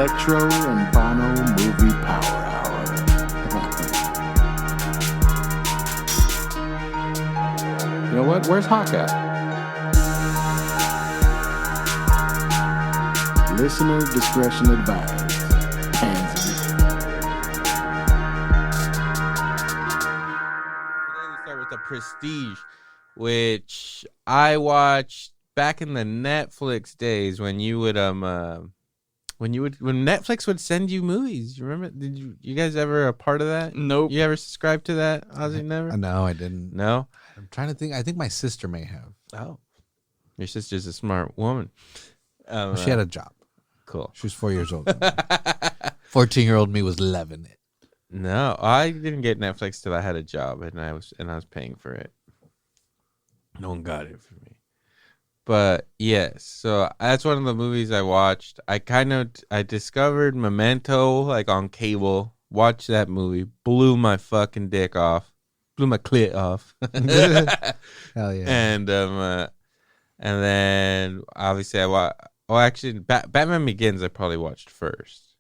Electro and Bono Movie Power Hour. You know what? Where's Hawk at? Listener discretion advised. Pansy. Today we start with The Prestige, which I watched back in the Netflix days when Netflix would send you movies. You remember? Did you guys ever a part of that? Nope. You ever subscribe to that? Ozzy, never? No, I didn't. No? I'm trying to think. I think my sister may have. Oh. Your sister's a smart woman. She had a job. Cool. She was 4 years old. 14-year-old me was loving it. No, I didn't get Netflix till I had a job and I was paying for it. No one got it for me. But yes, so that's one of the movies I watched. I discovered Memento like on cable. Watched that movie, blew my fucking dick off, blew my clit off. Hell yeah! And then obviously I watched. Oh, actually, Batman Begins I probably watched first.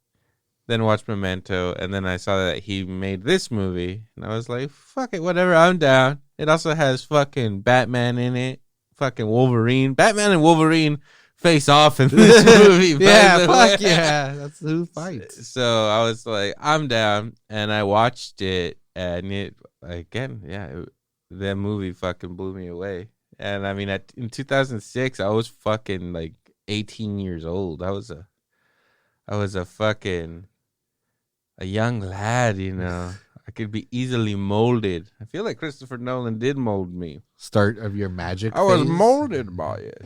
Then watched Memento, and then I saw that he made this movie, and I was like, "Fuck it, whatever, I'm down." It also has fucking Batman in it. Fucking Wolverine. Batman and Wolverine face off in this movie. Yeah, fuck yeah. That's who fights. So I was like, I'm down. And I watched it. And it, again, that movie fucking blew me away. And I mean, in 2006, I was fucking like 18 years old. I was a fucking a young lad, you know. I could be easly molded. I feel like Christopher Nolan did mold me. Start of your magic I was phase? molded by it.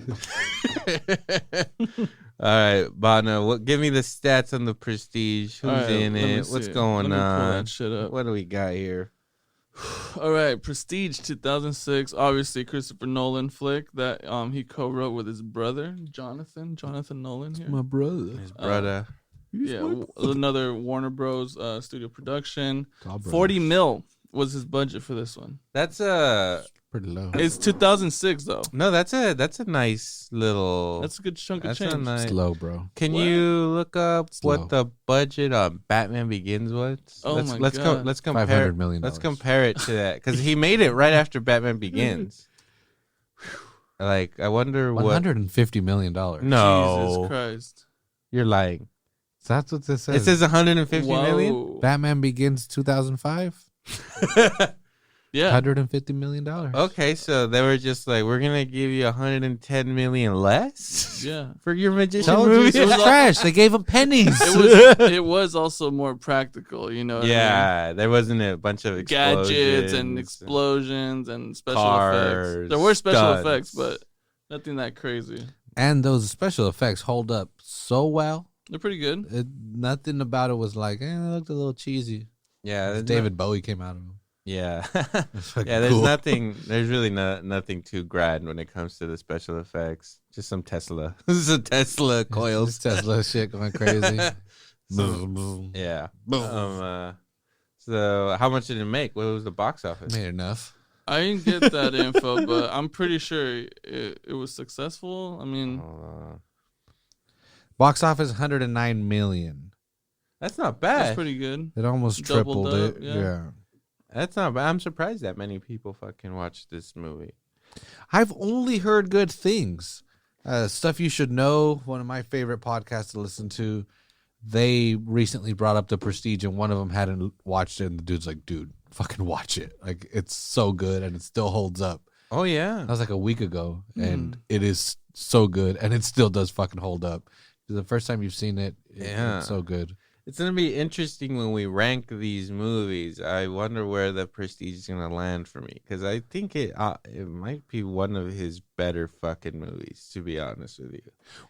All right, Bono, give me the stats on The Prestige. Who's All right, in let me it? What's see. going Let me pull on? that shit up. What do we got here? All right, Prestige 2006, obviously Christopher Nolan flick that he co-wrote with his brother Jonathan Nolan here. My brother. His brother. Another Warner Bros. Studio production. Top 40 mil was his budget for this one. That's Pretty low. It's 2006 though. no. That's a nice little. That's a good chunk of That's a change. nice. It's low, bro. Can What? you look up Slow. what the budget on Batman Begins was? Oh let's, my let's God. let's compare. $500 million. Let's compare it to that because he made it right after Batman Begins. Like, I wonder what. $150 million. No, Jesus Christ. you're lying. That's what this says. It says 150 million. Whoa. Batman Begins 2005. Yeah. $150 million. Okay, so they were just like, we're gonna give you 110 million less. Yeah. For your magician Told you movie. it was trash. They gave him pennies. It was also more practical, you know what I mean? Yeah, there wasn't a bunch of Gadgets and explosions. explosions and special Cars, effects. There were special stunts. effects, but nothing that crazy. And those special effects hold up so well. They're pretty good. Nothing about it was like, it looked a little cheesy. Yeah, there's David Bowie came out of him. Yeah, It's fucking yeah. There's cool. nothing. There's really nothing too grand when it comes to the special effects. Just some Tesla, some Tesla coils. This Tesla shit going crazy. Yeah. So how much did it make? What was the box office? Made enough. I didn't get that info, but I'm pretty sure it was successful. I mean, Box office 109 million. That's not that's bad. pretty good. It almost Doubled tripled up, it. yeah. Yeah. That's not bad. I'm surprised that many people fucking watched this movie. I've only heard good things. Stuff You Should Know, one of my favorite podcasts to listen to. They recently brought up The Prestige, and one of them hadn't watched it, and the dude's like, dude, fucking watch it. Like, it's so good, and it still holds up. Oh yeah. That was like a week ago, and it is so good, and it still does fucking hold up. The first time you've seen it, Yeah. it's so good. It's going to be interesting when we rank these movies. I wonder where The Prestige is going to land for me. Because I think it might be one of his better fucking movies, to be honest with you.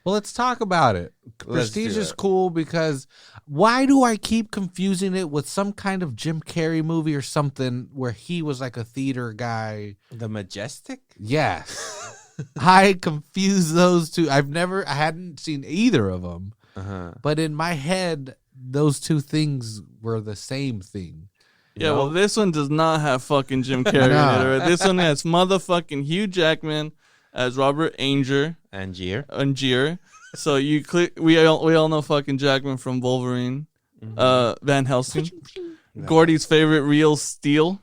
Well, let's talk about it. Let's Prestige do is it. cool because why do I keep confusing it with some kind of Jim Carrey movie or something where he was like a theater guy? The Majestic? Yes. I confuse those two. I hadn't seen either of them. Uh-huh. But in my head, those two things were the same thing. Yeah, well, this one does not have fucking Jim Carrey in it. No. Right? This one has motherfucking Hugh Jackman as Robert Angier. Angier. So you click. We all know fucking Jackman from Wolverine. Van Helsing. Gordy's favorite, Real Steel.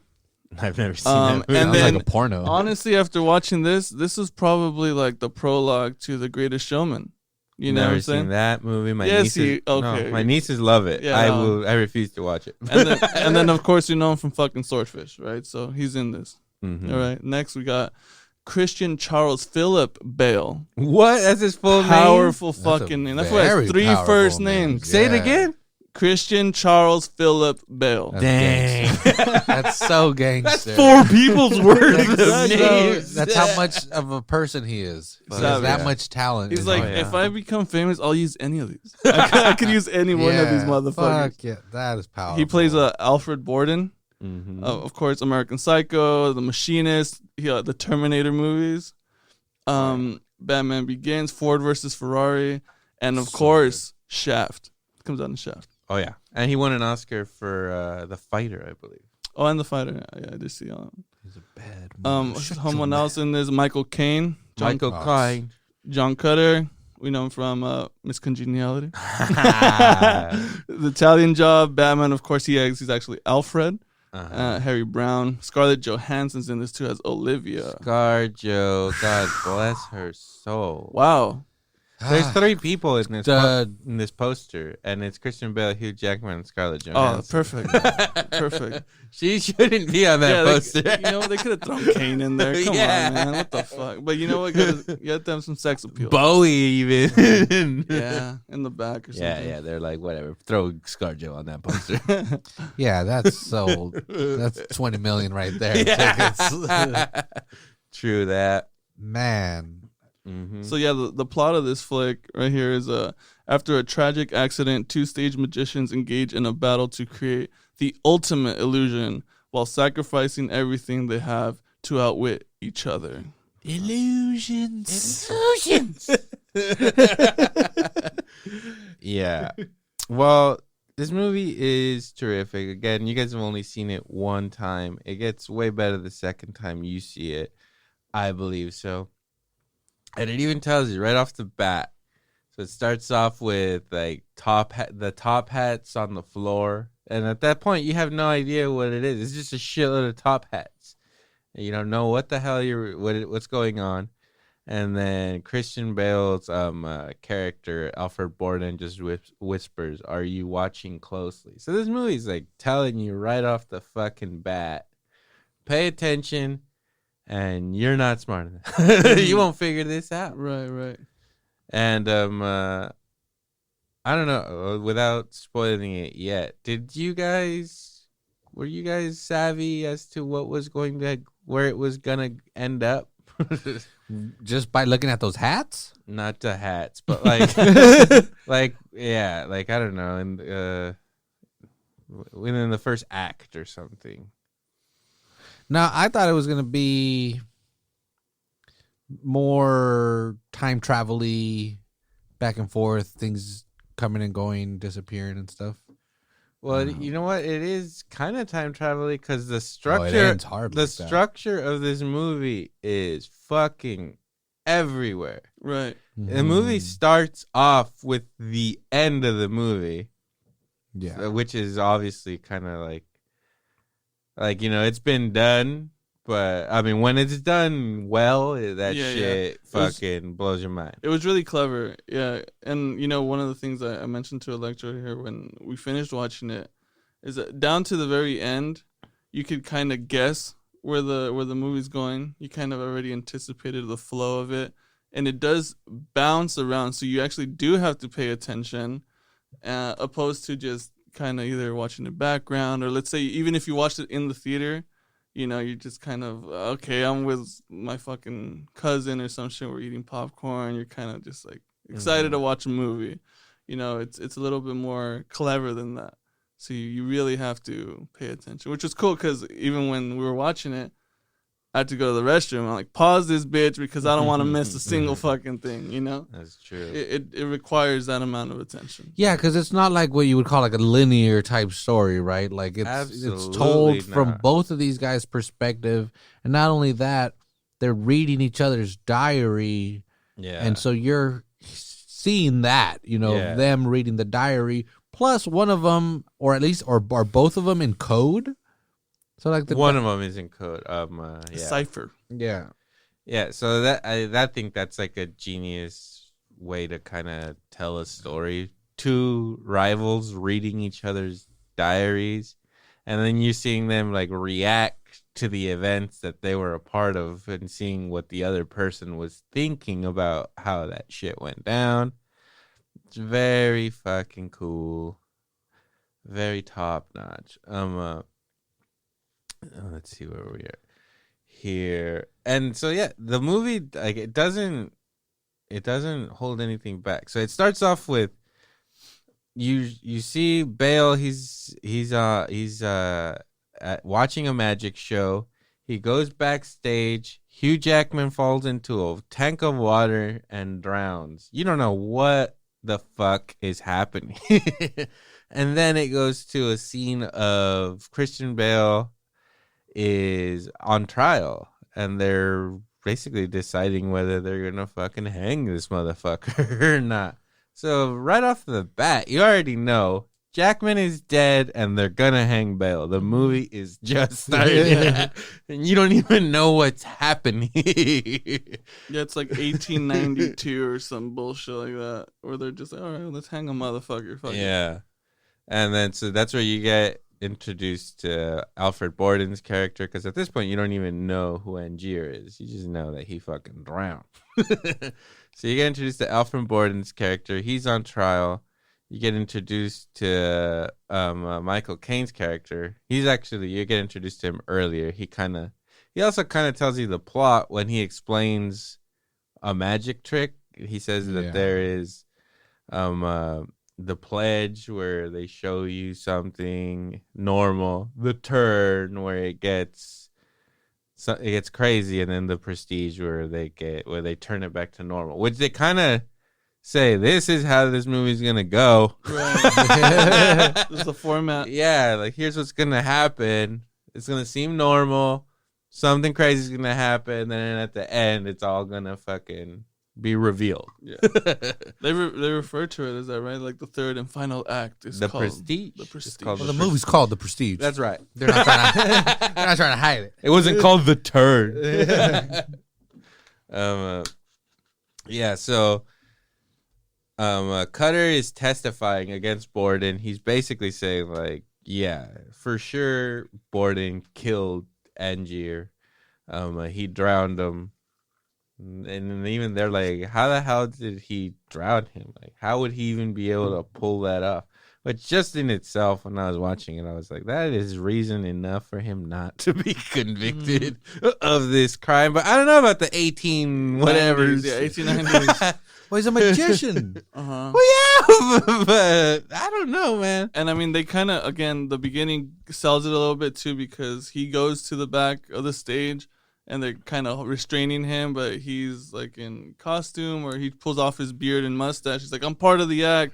I've never seen that movie. And Sounds then, like a porno. honestly, after watching this is probably like the prologue to The Greatest Showman. You know what Never I'm saying? seen that movie. My Yes, nieces, okay. no, my nieces love it. Yeah, I refuse to watch it. And then of course you know him from fucking Swordfish, right? So he's in this. Mhm. All right. Next we got Christian Charles Philip Bale. What? That's his full name. Powerful That's a fucking name. That's why very it's 3 powerful first name. names. Say it Yeah. again. Christian Charles Philip Bale. That's Dang. gangster. That's so gangster. 4 people's worth of Exactly. names. That's how much of a person he is. He has Savage. that much talent. He's in like, him. if I become famous, I'll use any of these. I could use any one of these Yeah, motherfuckers. Fuck yeah, that is powerful. He plays Alfred Borden. Mhm. Of course, American Psycho, The Machinist, the Terminator movies, Batman Begins, Ford versus Ferrari, and of course, Shaft. Comes out in Shaft. Oh yeah, and he won an Oscar for The Fighter, I believe. Oh, and The Fighter. Yeah, I did see all that. He's a bad Someone else in this, Michael Caine, Michael Cox. Caine. John Cutter. We know him from Miss Congeniality. The Italian Job, Batman, of course, he's actually Alfred. Harry Brown. Scarlett Johansson's in this too as Olivia. ScarJo, God bless her soul. Wow. There's 3 people in this The- in this poster, and it's Christian Bale, Hugh Jackman, and Scarlett Oh, Johansson. perfect. Perfect. She shouldn't be on that poster. You know what? They could have thrown Kane in there. Come Yeah. on, man. What the fuck? But you know what? You got to have some sex appeal. Bowie even. Yeah, in the back or something. Yeah. They're like, whatever. Throw ScarJo on that poster. Yeah, that's sold. That's 20 million right there. Tickets. True that. Man. Mm-hmm. So yeah, the plot of this flick right here is after a tragic accident, 2 stage magicians engage in a battle to create the ultimate illusion while sacrificing everything they have to outwit each other. Illusions. Yeah. Well, this movie is terrific. Again, you guys have only seen it one time. It gets way better the second time you see it. I believe so. And it even tells you right off the bat. So it starts off with like the top hats on the floor. And at that point, you have no idea what it is. It's just a shitload of top hats. And you don't know what the hell what's going on. And then Christian Bale's character, Alfred Borden, just whispers, "Are you watching closely?" So this movie's like telling you right off the fucking bat, pay attention, and you're not smart enough. You won't figure this out. Right. And I don't know, without spoiling it yet, were you guys savvy as to where it was gonna end up? Just by looking at those hats? Not the hats, but like, like I don't know, within the first act or something. No, I thought it was going to be more time travel-y, back and forth, things coming and going, disappearing and stuff. Well, you know what? It is kind of time travel because the Oh, it structure, ends hard the like that. structure of this movie is fucking everywhere. Right. The movie starts off with the end of the movie, Yeah. which is obviously kind of like it's been done, but I mean when it's done well, that Yeah, shit It was- fucking blows your mind. It was really clever, yeah. And one of the things I mentioned to Electro here when we finished watching it is that down to the very end, you could kind of guess where the movie's going. You kind of already anticipated the flow of it, and it does bounce around. So you actually do have to pay attention, opposed to just kind of either watching the background or let's say even if you watched it in the theater. You're just kind of, okay, I'm with my fucking cousin or some shit. We're eating popcorn. You're kind of just like excited to watch a movie. It's a little bit more clever than that. So you really have to pay attention, which was cool because even when we were watching it, I had to go to the restroom. I'm like, pause this bitch because I don't want to miss a single fucking thing, That's true. It requires that amount of attention. Yeah, because it's not like what you would call like a linear type story, right? Like it's Absolutely told from not. both of these guys' perspective, and not only that, they're reading each other's diary, Yeah. and so you're seeing that, Yeah. them reading the diary, plus one of them, or at least, or both of them in code. So like One of them is in code. Yeah. Cipher. yeah. Yeah, so I think that's like a genius way to kind of tell a story. Two rivals reading each other's diaries, and then you're seeing them like react to the events that they were a part of and seeing what the other person was thinking about how that shit went down. It's very fucking cool. Very top notch. Let's see where we are here. And so yeah, the movie, like, it doesn't hold anything back. So it starts off with you see Bale, he's watching a magic show. He goes backstage. Hugh Jackman falls into a tank of water and drowns. You don't know what the fuck is happening. And then it goes to a scene of Christian Bale is on trial, and they're basically deciding whether they're gonna fucking hang this motherfucker or not. So right off the bat, you already know Jackman is dead, and they're gonna hang Bale. The movie is just starting, and you don't even know what's happening. Yeah, it's like 1892 or some bullshit like that, where they're just like, all right, let's hang a motherfucker. Fuck it. Yeah, and then so that's where you get introduced to Alfred Borden's character, because at this point you don't even know who Angier is. You just know that he fucking drowned. So you get introduced to Alfred Borden's character. He's on trial. You get introduced to Michael Caine's character. You get introduced to him earlier. He also kind of tells you the plot when he explains a magic trick. He says that there is the pledge where they show you something normal, the turn where it gets crazy, and then the prestige where they turn it back to normal, which they kind of say this is how this movie's gonna go. Right. This is the format. Yeah, like here's what's gonna happen. It's gonna seem normal. Something crazy is gonna happen, then at the end, it's all gonna fucking be revealed. Yeah. They refer to it as that, right? Like the third and final act is called Prestige. The Prestige. It's called Well, the movie's called The Prestige. That's right. They're not trying to hide it. It wasn't called The Turn. Yeah, so Cutter is testifying against Borden. He's basically saying, like, yeah, for sure Borden killed Angier. He drowned him. And even they're like, how the hell did he drown him? Like, how would he even be able to pull that off? But just in itself, when I was watching it, I was like, that is reason enough for him not to be convicted of this crime. But I don't know about the 18 whatever. Yeah, 1890s. Well, he's a magician. Uh-huh. Well, yeah, but I don't know, man. And I mean, they kind of, again, the beginning sells it a little bit too, because he goes to the back of the stage and they're kind of restraining him, but he's like in costume, or he pulls off his beard and mustache. He's like, I'm part of the act.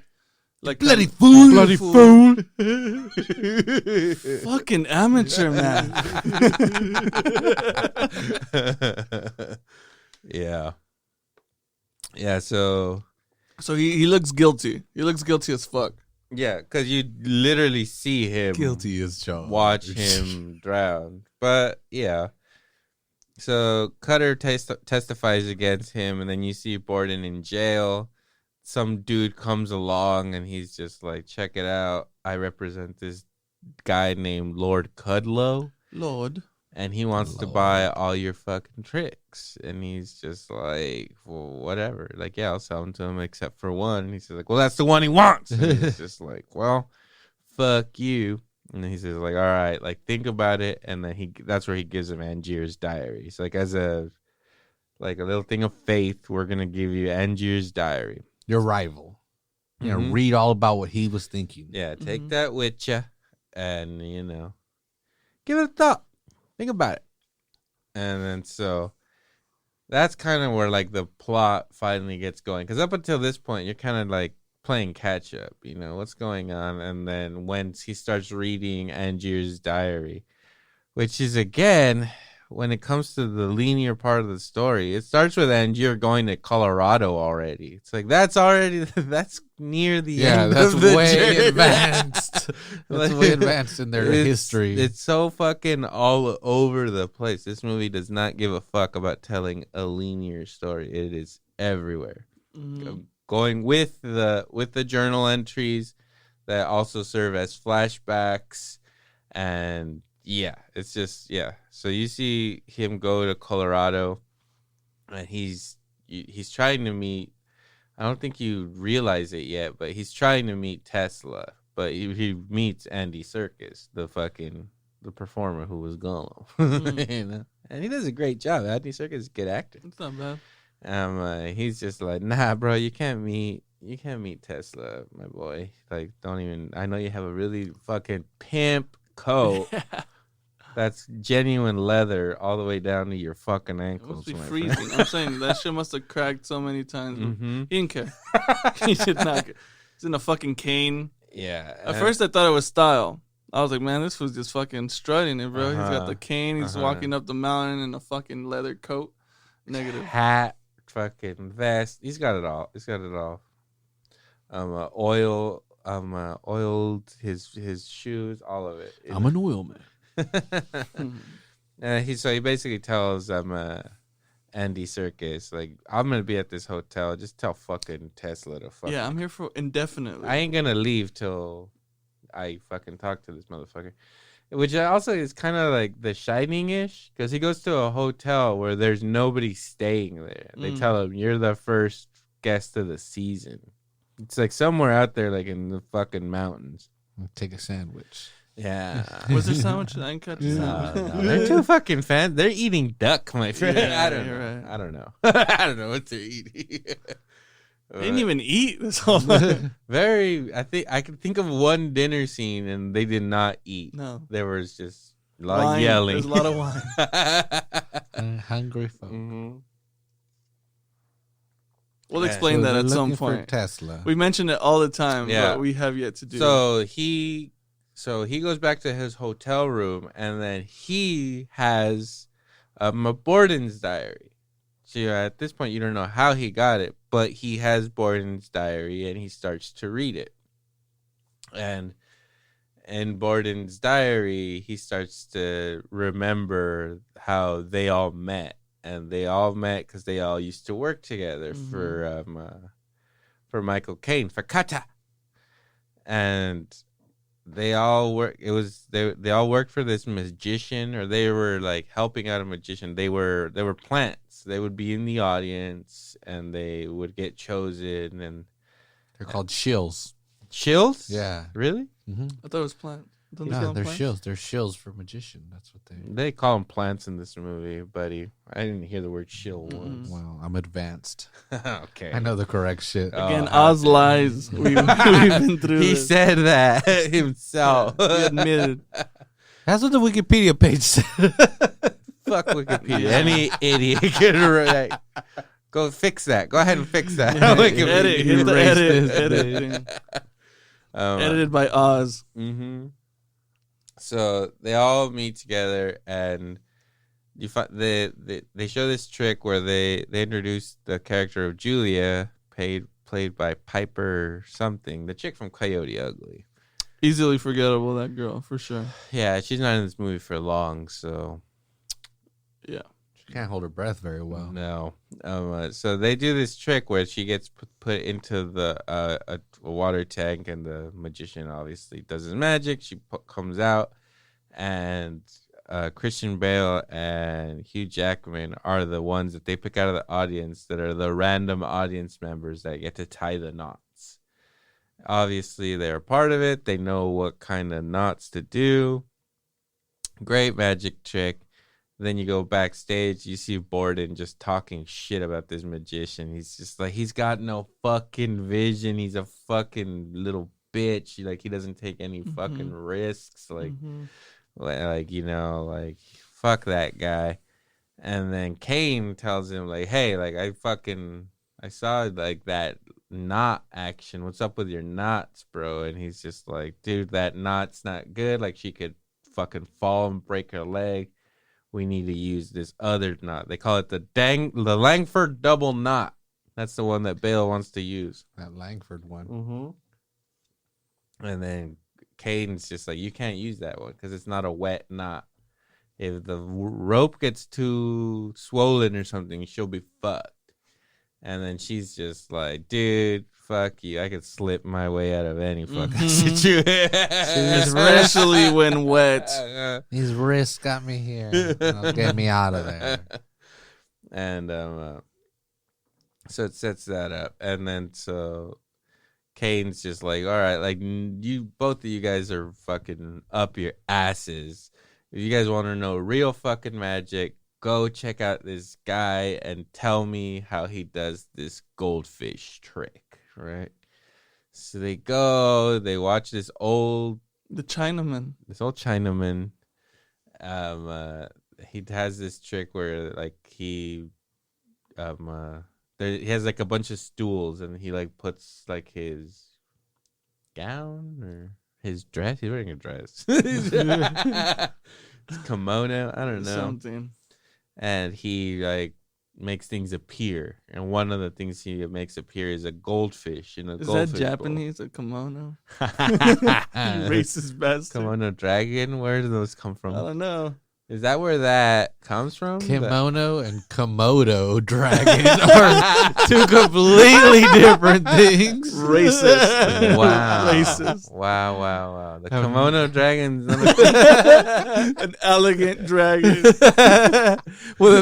Like, Bloody fool. Bloody fool. Fucking amateur, man. Yeah. Yeah, so he looks guilty. He looks guilty as fuck. yeah, because you literally see him Guilty as charged. watch him drown. But yeah. So Cutter testifies against him, and then you see Borden in jail. Some dude comes along, and he's just like, check it out. I represent this guy named Lord Cudlow, Lord. and he wants to buy all your fucking tricks. And he's just like, well, whatever. Like, yeah, I'll sell them to him except for one. And he's like, well, that's the one he wants. And he's just like, well, fuck you. And then he says, like, all right, like, think about it. And then that's where he gives him Angier's diary. He's like, as a little thing of faith, we're going to give you Angier's diary. Your rival. Mhm. Read all about what he was thinking. Yeah, take that with you and, give it a thought. Think about it. And then so that's kind of where, like, the plot finally gets going. Because up until this point, you're kind of, like, playing catch up, what's going on. And then once he starts reading Angier's diary, which is, again, when it comes to the linear part of the story, it starts with Angier going to Colorado already. It's like that's near the end that's of the way journey. advanced. That's way advanced in their history. It's so fucking all over the place. This movie does not give a fuck about telling a linear story. It is everywhere. Going with the journal entries that also serve as flashbacks, and yeah, it's just So you see him go to Colorado, and he's trying to meet. I don't think you realize it yet, but he's trying to meet Tesla. But he meets Andy Serkis, the performer who was Gollum, you know? And he does a great job. Andy Serkis is a good actor. It's not bad. He's just like, nah, bro, you can't meet Tesla, my boy. Like, don't even. I know you have a really fucking pimp coat. That's genuine leather all the way down to your fucking It ankles. must be my freezing. friend. I'm saying that shit must have cracked so many times. Mm-hmm. He didn't care. He did not care. He's in a fucking cane. Yeah. At first, I thought it was style. I was like, man, this was just fucking strutting it, bro. He's got the cane. He's walking up the mountain in a fucking leather coat. Negative. Hat, fucking vest. He's got it all. Oiled his shoes, all of it. I'm an oil man. He basically tells Andy Serkis, like, I'm gonna be at this hotel. Just tell fucking Tesla to fuck. Yeah, I'm here for indefinitely. I ain't gonna leave till I fucking talk to this motherfucker. Which also is kind of like The Shining-ish, because he goes to a hotel where there's nobody staying there. They tell him, you're the first guest of the season. It's like somewhere out there, like in the fucking mountains. I'll take a sandwich. Yeah. Was there sandwich? I didn't catch the sandwich. No, they're too fucking fans. They're eating duck, my friend. Yeah, I don't know. you're right. I don't know. I don't know what they're eating. They didn't even eat this whole time. I think I can think of one dinner scene and they did not eat. No. There was just a lot Wine. of yelling. There's a lot of wine. Hungry folk. Mm-hmm. We'll Yeah. explain that they're at some looking for point. Tesla. We mention it all the time, Yeah. but we have yet to do. So he goes back to his hotel room, and then he has a Borden's diary. So at this point, you don't know how he got it, but he has Borden's diary, and he starts to read it. And in Borden's diary, he starts to remember how they all met, and they all met because they all used to work together for Michael Caine, for Kata, and they all work. It was they all worked for this magician, or they were like helping out a magician. They were plants. They would be in the audience, and they would get chosen. And They're called shills. Shills? Yeah. Really? Mm-hmm. I thought it was plant. Don't they call No, them they're plants? shills. They're shills for magician. That's what they. They call them plants in this movie, buddy. I didn't hear the word shill once. Well, I'm advanced. Okay. I know the correct shit. Again, how Oz lies. We've been through He this. said that himself. He admitted. That's what the Wikipedia page said. Fuck Wikipedia. Any idiot could write. Go fix that. Go ahead and fix that. Wikipedia. Edit. Hit the Erase edit. this Editing. Um, Edited by Oz. Mm-hmm. So they all meet together, and you find they show this trick where they introduce the character of Julia, played by Piper something, the chick from Coyote Ugly. Easily forgettable, that girl, for sure. Yeah, she's not in this movie for long, so Yeah. She can't hold her breath very well. no. So they do this trick where she gets put into the a water tank, and the magician obviously does his magic. She comes out, and Christian Bale and Hugh Jackman are the ones that they pick out of the audience that are the random audience members that get to tie the knots. Obviously, they're a part of it. They know what kind of knots to do. Great magic trick. Then you go backstage, you see Borden just talking shit about this magician. He's just like, he's got no fucking vision. He's a fucking little bitch. Like, he doesn't take any fucking risks. Like, like, fuck that guy. And then Kane tells him, like, hey, like, I saw, like, that knot action. What's up with your knots, bro? And he's just like, dude, that knot's not good. Like, she could fucking fall and break her leg. we need to use this other knot. They call it the Langford double knot. That's the one that Bale wants to use. That Langford one. Mm-hmm. And then Caden's just like, you can't use that one because it's not a wet knot. If the rope gets too swollen or something, she'll be fucked. And then she's just like, dude, fuck you. I could slip my way out of any fucking situation. Especially when wet. These wrists got me here. They'll get me out of there. And so it sets that up. And then so Kane's just like, all right, like you, both of you guys are fucking up your asses. If you guys want to know real fucking magic, go check out this guy and tell me how he does this goldfish trick, right? So they go, they watch this old Chinaman. He has this trick where like he has like a bunch of stools and he like puts like his gown or his dress. He's wearing a dress. Kimono, I don't know. Something. And he like makes things appear. And one of the things he makes appear is a goldfish in a Is goldfish that Japanese, a kimono? bowl. Racist bastard. Kimono dragon? Where do those come I from? don't know. Is that where that comes from? Kimono and Komodo dragon are two completely different things. Racist. Wow. Racist. Wow. The kimono dragon's An elegant dragon. with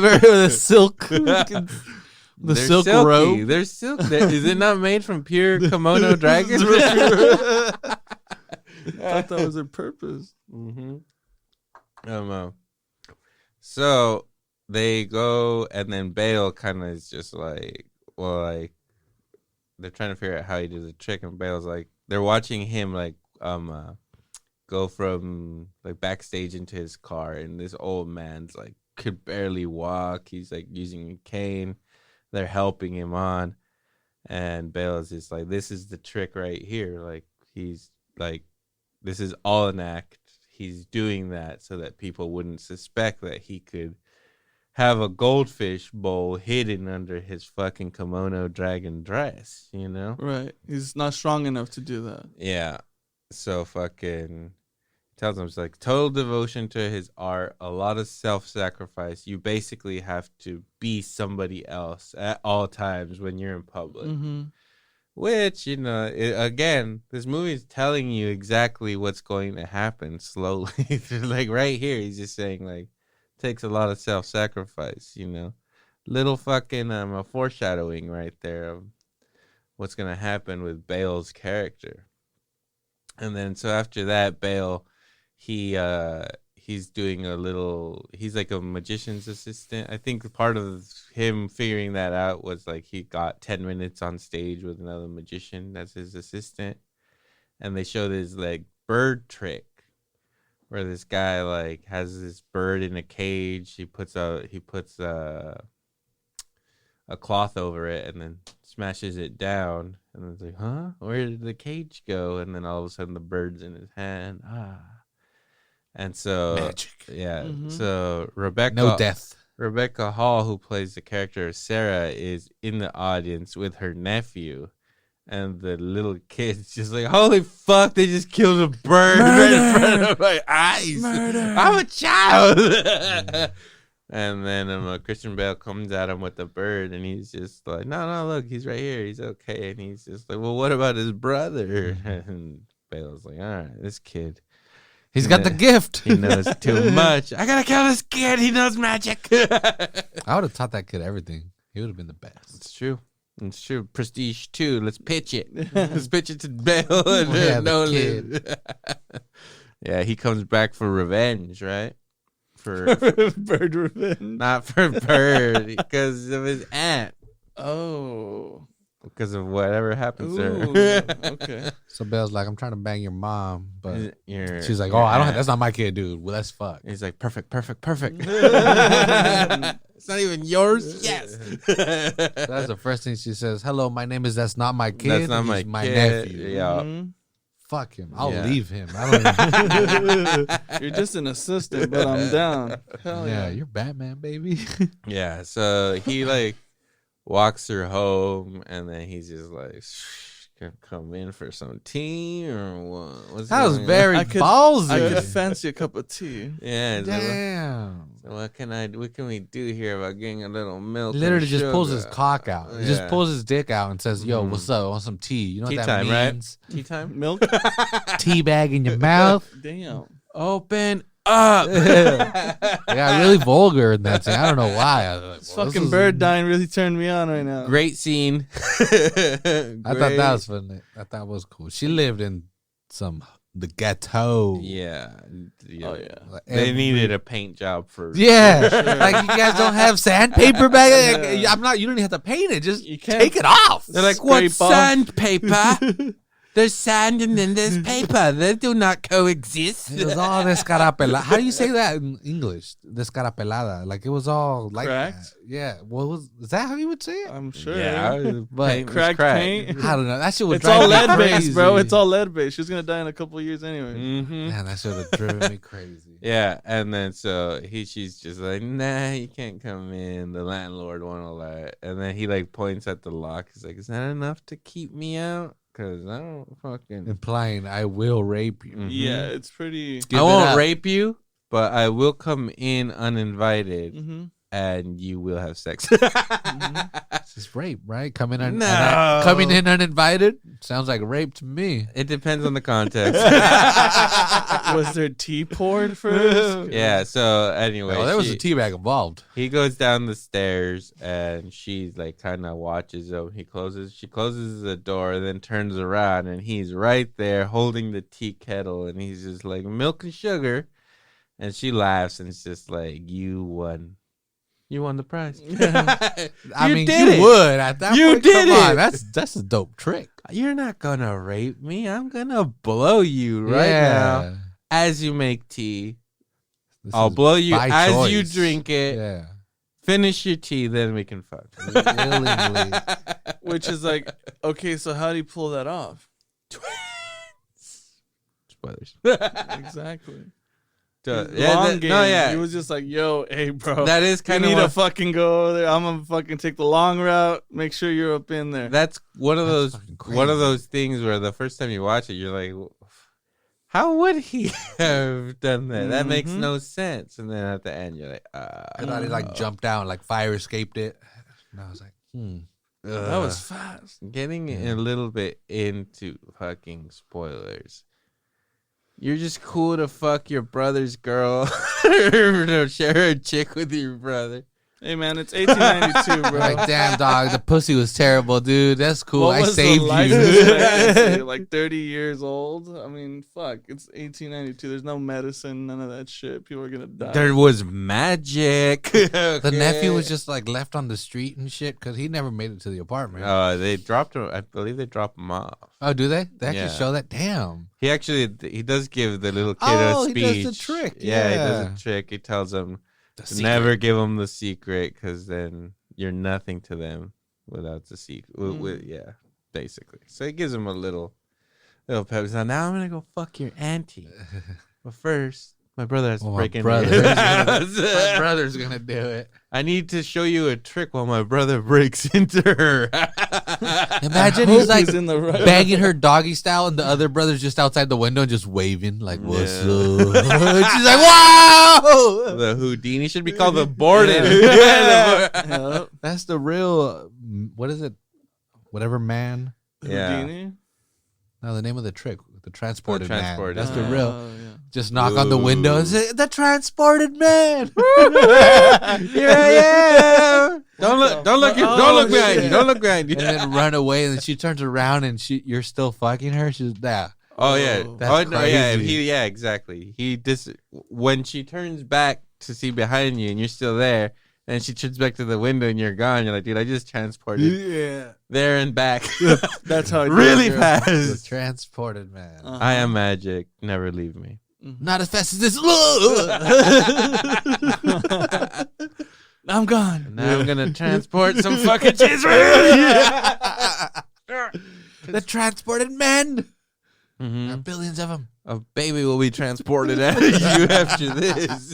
a silk, the They're silk silky. robe. They're silk. Is it not made from pure kimono dragon? I thought that was their purpose. Mm-hmm. So they go, and then Bale kind of is just like, well, like they're trying to figure out how he does the trick, and Bale's like, they're watching him like go from like backstage into his car, and this old man's like could barely walk. He's like using a cane. They're helping him on, and Bale is just like, this is the trick right here. Like he's like, this is all an act. He's doing that so that people wouldn't suspect that he could have a goldfish bowl hidden under his fucking kimono dragon dress, you know? Right. He's not strong enough to do that. Yeah. So fucking tells him it's like total devotion to his art, a lot of self-sacrifice. You basically have to be somebody else at all times when you're in public. Mm-hmm. Which, you know, again, this movie is telling you exactly what's going to happen slowly. Like right here, he's just saying like, takes a lot of self-sacrifice, you know. Little fucking a foreshadowing right there of what's going to happen with Bale's character. And then so after that, Bale, he's doing he's like a magician's assistant. I think part of him figuring that out was like he got 10 minutes on stage with another magician that's his assistant. And they show this like bird trick where this guy like has this bird in a cage. He puts a cloth over it and then smashes it down. And it's like, huh? Where did the cage go? And then all of a sudden the bird's in his hand. And so, Magic. Yeah. Mm-hmm. So Rebecca Hall, who plays the character of Sarah, is in the audience with her nephew, and the little kid's just like, "Holy fuck! They just killed a bird right in front of my eyes. Murder. I'm a child." And then Christian Bale comes at him with the bird, and he's just like, "No, look, he's right here. He's okay." And he's just like, "Well, what about his brother?" And Bale's like, "All right, this kid." He's got the gift. He knows too much. I gotta kill this kid. He knows magic. I would have taught that kid everything. He would have been the best. It's true. It's true. Prestige 2. Let's pitch it. Let's pitch it to Bale and Yeah, the Nolan. Yeah, he comes back for revenge, right? For Bird revenge. not for Bird, because of his aunt. Oh. Because of whatever happens to Ooh, her. okay. So Belle's like, I'm trying to bang your mom, but Your- she's like, your oh, I don't. aunt. That's not my kid, dude. Well, that's fuck. He's like, perfect. It's not even yours. Yes. That's the first thing she says. Hello, my name is. That's not my kid. That's not He's my my kid. nephew. Yeah. Mhm. fuck him. I'll Yeah. leave him. I don't You're just an assistant, but I'm down. Hell yeah, yeah. you're Batman, baby. Yeah, so he like walks her home, and then he's just like, "Gonna come in for some tea or what?" What's That was going on? very I could ballsy. fancy a cup of tea. Yeah. Damn. So what can we do here about getting a little milk? Literally and just pulls his sugar? cock out. He just Yeah. pulls his dick out and says, "Yo, Mhm. what's up? I want some tea." You know Tea what that time, right? means? Tea time. Milk? Tea bag in your mouth. Damn. Open up. Yeah, really vulgar in that scene. I don't know why. I was like, This well, fucking is- bird dying really turned me on right now. Great scene. I thought that was funny. I thought that was cool. She lived in the ghetto. Yeah. Oh, yeah. Like, They every- needed a paint job for. Yeah, Sure. like you guys don't have sandpaper back there. Yeah. I'm not. You don't even have to paint it. Just You can't- take it off. They're like, what Scrape off. sandpaper? There's sand and then there's paper. They do not coexist. It was all descarapelada. How do you say that in English? Descarapelada. Like it was all like Cracked? that. Yeah. What was? Is that how you would say it? I'm sure. Yeah, But paint was Cracked paint. I don't know. That shit would It's drive all me lead crazy. based, bro. It's all lead based. She's gonna die in a couple of years anyway. Mm-hmm. Man, that shit would have driven me crazy. Yeah, and then so she's just like, nah, you can't come in. The landlord won't allow it. And then he like points at the lock. He's like, is that enough to keep me out? Because I don't fucking. Implying I will rape you. Mhm. Yeah, it's pretty. Give I it won't up. rape you, but I will come in uninvited, Mm-hmm. and you will have sex. It's just rape, right? Coming in, No. coming in uninvited sounds like rape to me. It depends on the context. Was there tea poured first? Yeah. So anyway, Well, there was a teabag involved. he goes down the stairs, and she's like kind of watches him. She closes the door, then turns around, and he's right there holding the tea kettle, and he's just like, milk and sugar, and she laughs, and it's just like, you won. You won the prize. I mean, did you it. would at that You point. did Come on, it. that's a dope trick. You're not gonna rape me. I'm gonna blow you right now as you make tea. This I'll is blow you by as you choice. drink it. Yeah. Finish your tea, then we can fuck. Willingly. Which is like, okay, so how do you pull that off? Spoilers. Exactly. Duh. His Yeah, long game. no, yeah. He was just like, yo, hey, bro. That is You kind of need to fucking go over there. I'm gonna fucking take the long route. Make sure you're up in there. that's one of That's those fucking one of crazy. those things where the first time you watch it, you're like, how would he have done that? That makes Mhm. no sense. And then at the end, you're like, I thought he like jumped down, like fire escaped it. And I was like, That was fast. getting a little bit into fucking spoilers. You're just cool to fuck your brother's girl or to share a chick with your brother. Hey, man, it's 1892, bro. like, damn, dog, the pussy was terrible, dude. That's cool. What I was the saved life you. expectancy? Like 30 years old? I mean, fuck. It's 1892. There's no medicine, none of that shit. People are gonna die. There was magic. The nephew was just like left on the street and shit because he never made it to the apartment. They dropped him. I believe they dropped him off. Oh, do they? They actually Yeah. show that? Damn. He does give the little kid Oh, a he speech. does the trick, Yeah, he does yeah. a trick. He tells him The to secret. never give them the secret because then you're nothing to them without the secret. Yeah, basically. So he gives him a little pep. So now I'm gonna go fuck your auntie, but first my brother has to Well, break my in. brother. your My house. brother's gonna do it. I need to show you a trick while my brother breaks into her. Imagine Hope he's like in the right. banging her doggy style, and the other brother's just outside the window and just waving like, "What's Yeah. up?" And she's like, "Wow!" The Houdini should be called the Borden. Yep. That's the real. What is it? Whatever man. Yeah. Houdini? No, the name of the trick. The transported, transported. man. That's the Oh, real. yeah. Just knock on the window and say, "The transported man." Here I am. Don't look behind you. shit. Don't look behind you. And then run away, and then she turns around and you're still fucking her. She's yeah. Oh yeah. Oh, that's no, yeah. crazy. Exactly. When she turns back to see behind you and you're still there, and she turns back to the window and you're gone. You're like, dude, I just transported Yeah. there and back That's how I do really it, girl. The fast. transported man. Uh-huh. I am magic. Never leave me. Not as fast as this. I'm gone. And now I'm gonna transport some fucking cheeseburgers. The transported man. Mm-hmm. There are billions of them. A baby will be transported out of you after this.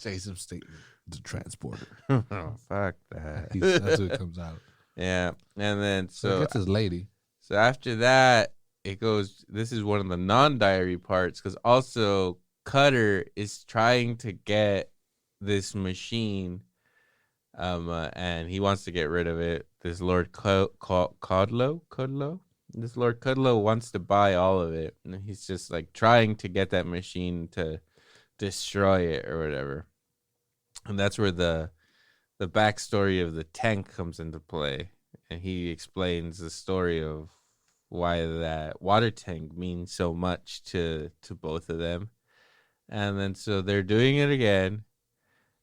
Jason Statham, the transporter. Oh, fuck that. That's what comes out. Yeah, and then So so that's his lady. so after that, it goes. This is one of the non-diary parts because also Cutter is trying to get this machine, and he wants to get rid of it. This Lord Cudlow. This Lord Cudlow wants to buy all of it, and he's just like trying to get that machine to destroy it or whatever. And that's where the backstory of the tank comes into play, and he explains the story of why that water tank means so much to both of them. And then so they're doing it again.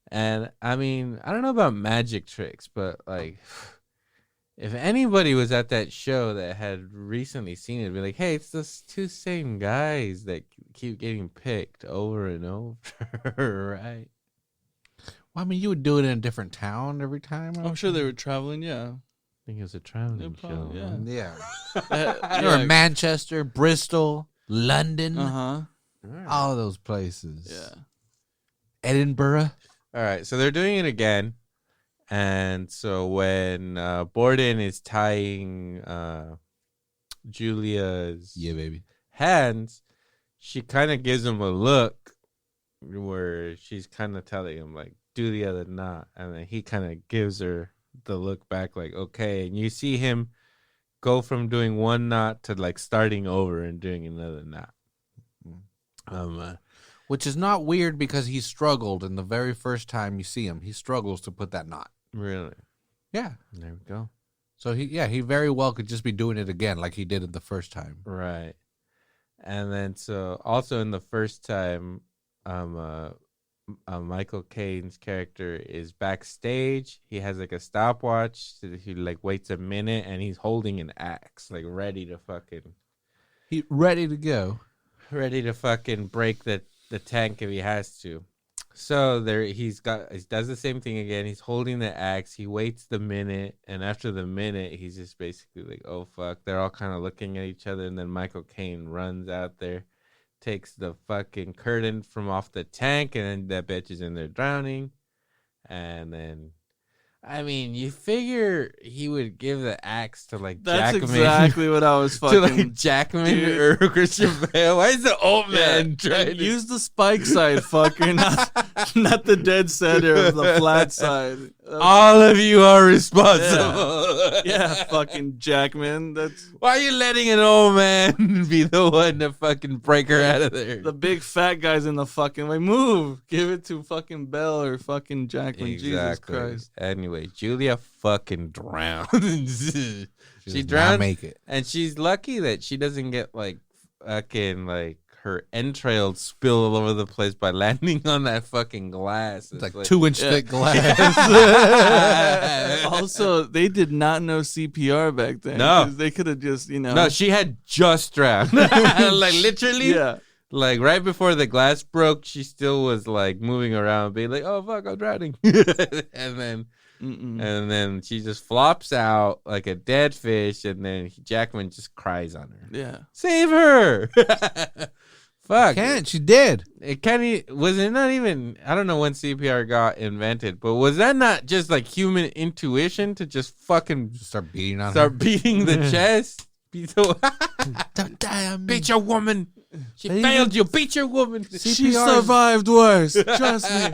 And I mean, I don't know about magic tricks, but like if anybody was at that show that had recently seen it, it'd be like, hey, it's those two same guys that keep getting picked over and over, right? Well, I mean, you would do it in a different town every time. I'm sure they were traveling. Yeah. I think it was a traveling show. probably, huh? Yeah. You're in Manchester, Bristol, London, Uh-huh. all of those places. Yeah. Edinburgh. All right, so they're doing it again. And so when Borden is tying Julia's Yeah, baby. hands, she kind of gives him a look where she's kind of telling him, like, do the other knot. And then he kind of gives her the look back, like, okay. And you see him go from doing one knot to, like, starting over and doing another knot. Which is not weird because he struggled in the very first time you see him. He struggles to put that knot. Really? Yeah. There we go. So he very well could just be doing it again like he did it the first time. Right. And then so also in the first time, Michael Caine's character is backstage. He has like a stopwatch. So he like waits a minute and he's holding an axe, like ready to fucking Ready to go. break the tank if he has to. So there he does the same thing again. He's holding the axe. He waits the minute, and after the minute, he's just basically like, "Oh fuck!" They're all kind of looking at each other, and then Michael Caine runs out there, takes the fucking curtain from off the tank, and then that bitch is in there drowning. And then, I mean, you figure he would give the axe to like That's Jackman. exactly what I was fucking. To like Jackman Dude. or Christian Bale. Why is the old man And trying to use the spike side, fucker, not the dead center of the flat side. All of you are responsible. Yeah, fucking Jackman. That's Why are you letting an old man be the one to fucking break her out of there? the big fat guy's in the fucking way. Move. Give it to fucking Bell or fucking Jackman. Jesus Christ. Anyway, Julia fucking drowned. She She does not drowned, make it. and she's lucky that she doesn't get like fucking like her entrails spill all over the place by landing on that fucking glass. It's like 2-inch thick glass. Also, they did not know CPR back then. No. 'Cause they could have just, No, she had just drowned. Like literally. Yeah. Like right before the glass broke, she still was like moving around, being like, "Oh fuck, I'm drowning," and then she just flops out like a dead fish, and then Jackman just cries on her. Yeah. Save her! Fuck. Can't. She did. It can't. Was it not even? I don't know when CPR got invented, but was that not just like human intuition to just fucking Just start beating on start her. beating the chest? Don't die on me. Beat your woman. She They failed you. Beat your woman. She survived worse. Trust me.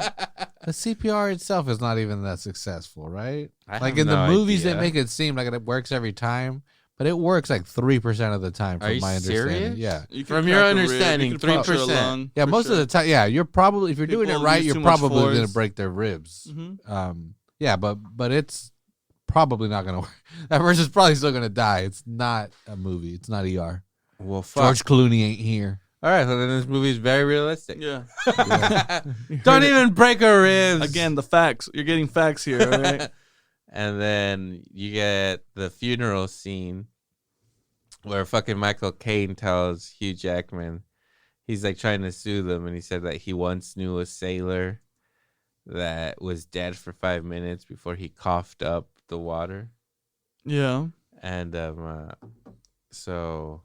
The CPR itself is not even that successful, right? I Like have in the no movies, idea. they make it seem like it works every time, but it works like 3% of the time, from Are you my understanding. serious? Yeah, You could From your crack a rib, understanding, you could puncture a 3%. lung, yeah. for Most sure. of the time, yeah. You're probably if you're doing it People right, use you're too much probably gonna force. break their ribs. Mhm. Yeah, but it's probably not gonna work. That person's probably still gonna die. It's not a movie. It's not ER. Well, fuck. George Clooney ain't here. All right, so then this movie is very realistic. Yeah. Don't even break her ribs. Again, the facts. You're getting facts here, all right? And then you get the funeral scene where fucking Michael Caine tells Hugh Jackman, he's like trying to sue them, and he said that he once knew a sailor that was dead for 5 minutes before he coughed up the water. Yeah. And so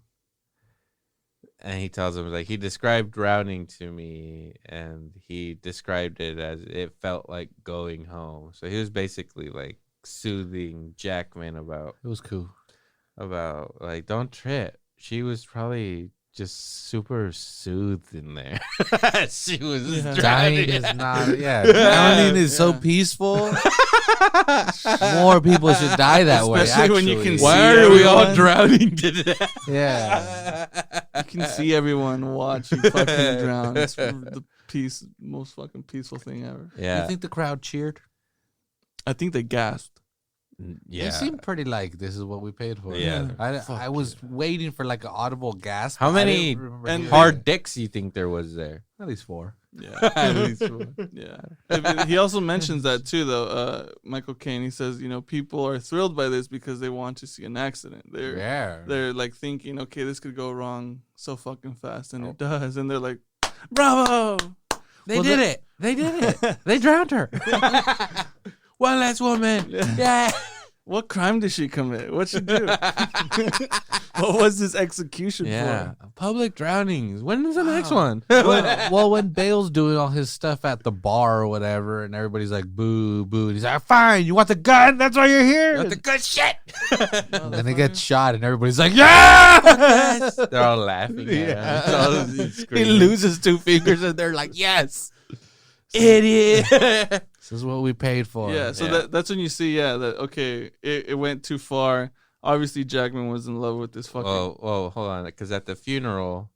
And he tells him, like, he described drowning to me, and he described it as it felt like going home. So he was basically like soothing Jackman about It was cool. like, don't trip. She was probably just super soothed in there. She was just Dying drowning. is not. Yeah, drowning is so Yeah. peaceful. More people should die that way. Especially when you actually. can Why see are we all everyone. drowning to death? Yeah. You can see everyone watch you fucking drown. It's the most fucking peaceful thing ever. Yeah. You think the crowd cheered? I think they gasped. Yeah. They seemed pretty like this is what we paid for. Yeah. I was waiting for like an audible gasp. How I many didn't remember and hearing hard it. dicks you think there was there? At least 4. Yeah. At least one. Yeah. He also mentions that too, though. Michael Caine, he says, people are thrilled by this because they want to see an accident. They're like thinking, okay, this could go wrong so fucking fast, and it does. And they're like, bravo! They did it. They did it. They drowned her. One less woman. Yeah. What crime did she commit? What'd she do? What was this execution Yeah. for? Public drownings. When is the next one? well, when Bale's doing all his stuff at the bar or whatever, and everybody's like, boo, boo. And he's like, fine, you want the gun? That's why you're here. That's the good shit. And then he gets shot, and everybody's like, yeah! They're all laughing at him. All He screaming. loses 2 fingers, and they're like, yes. Idiot. This is what we paid for. Yeah, so Yeah. that's when you see, that, okay, it went too far. Obviously, Jackman was in love with this fucking... Whoa, hold on. Because at the funeral,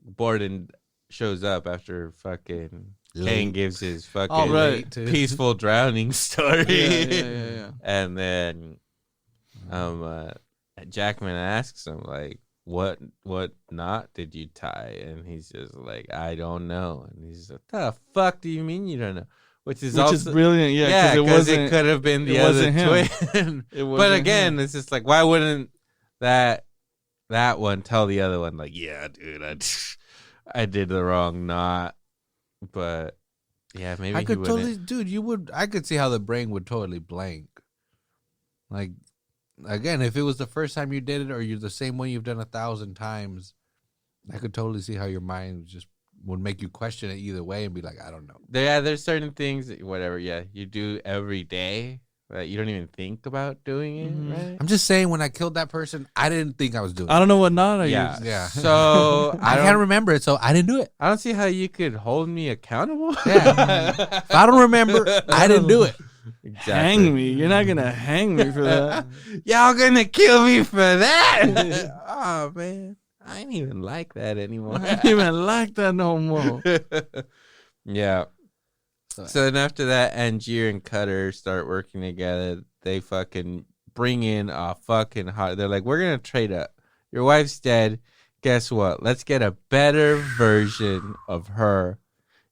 Borden shows up after fucking Kane gives his fucking Oh, right. peaceful drowning story. Yeah. And then Jackman asks him, like, what knot did you tie? And he's just like, I don't know. And he's like, the fuck do you mean you don't know? Which is brilliant, yeah, because it could have been the it other wasn't him. twin. It But wasn't again, him. it's just like, why wouldn't that one tell the other one, like, yeah, dude, I did the wrong knot. But yeah, maybe I he could wouldn't. totally, dude. I could see how the brain would totally blank. Like, again, if it was the first time you did it, or you're the same one you've done 1,000 times, I could totally see how your mind just would make you question it either way and be like, I don't know. There's certain things, whatever, you do every day that you don't even think about doing it, Mhm. right? I'm just saying, when I killed that person, I didn't think I was doing it. I don't know what knot I Yeah. used. Yeah. So I can't remember it, so I didn't do it. I don't see how you could hold me accountable. Yeah. If I don't remember, I didn't do it. Exactly. Hang me. You're not going to hang me for that. Y'all gonna kill me for that? Oh man, I ain't even like that anymore. I don't even like that no more. Yeah. So then after that, Angier and Cutter start working together. They fucking bring in a fucking hot. They're like, we're gonna trade up. Your wife's dead. Guess what? Let's get a better version of her.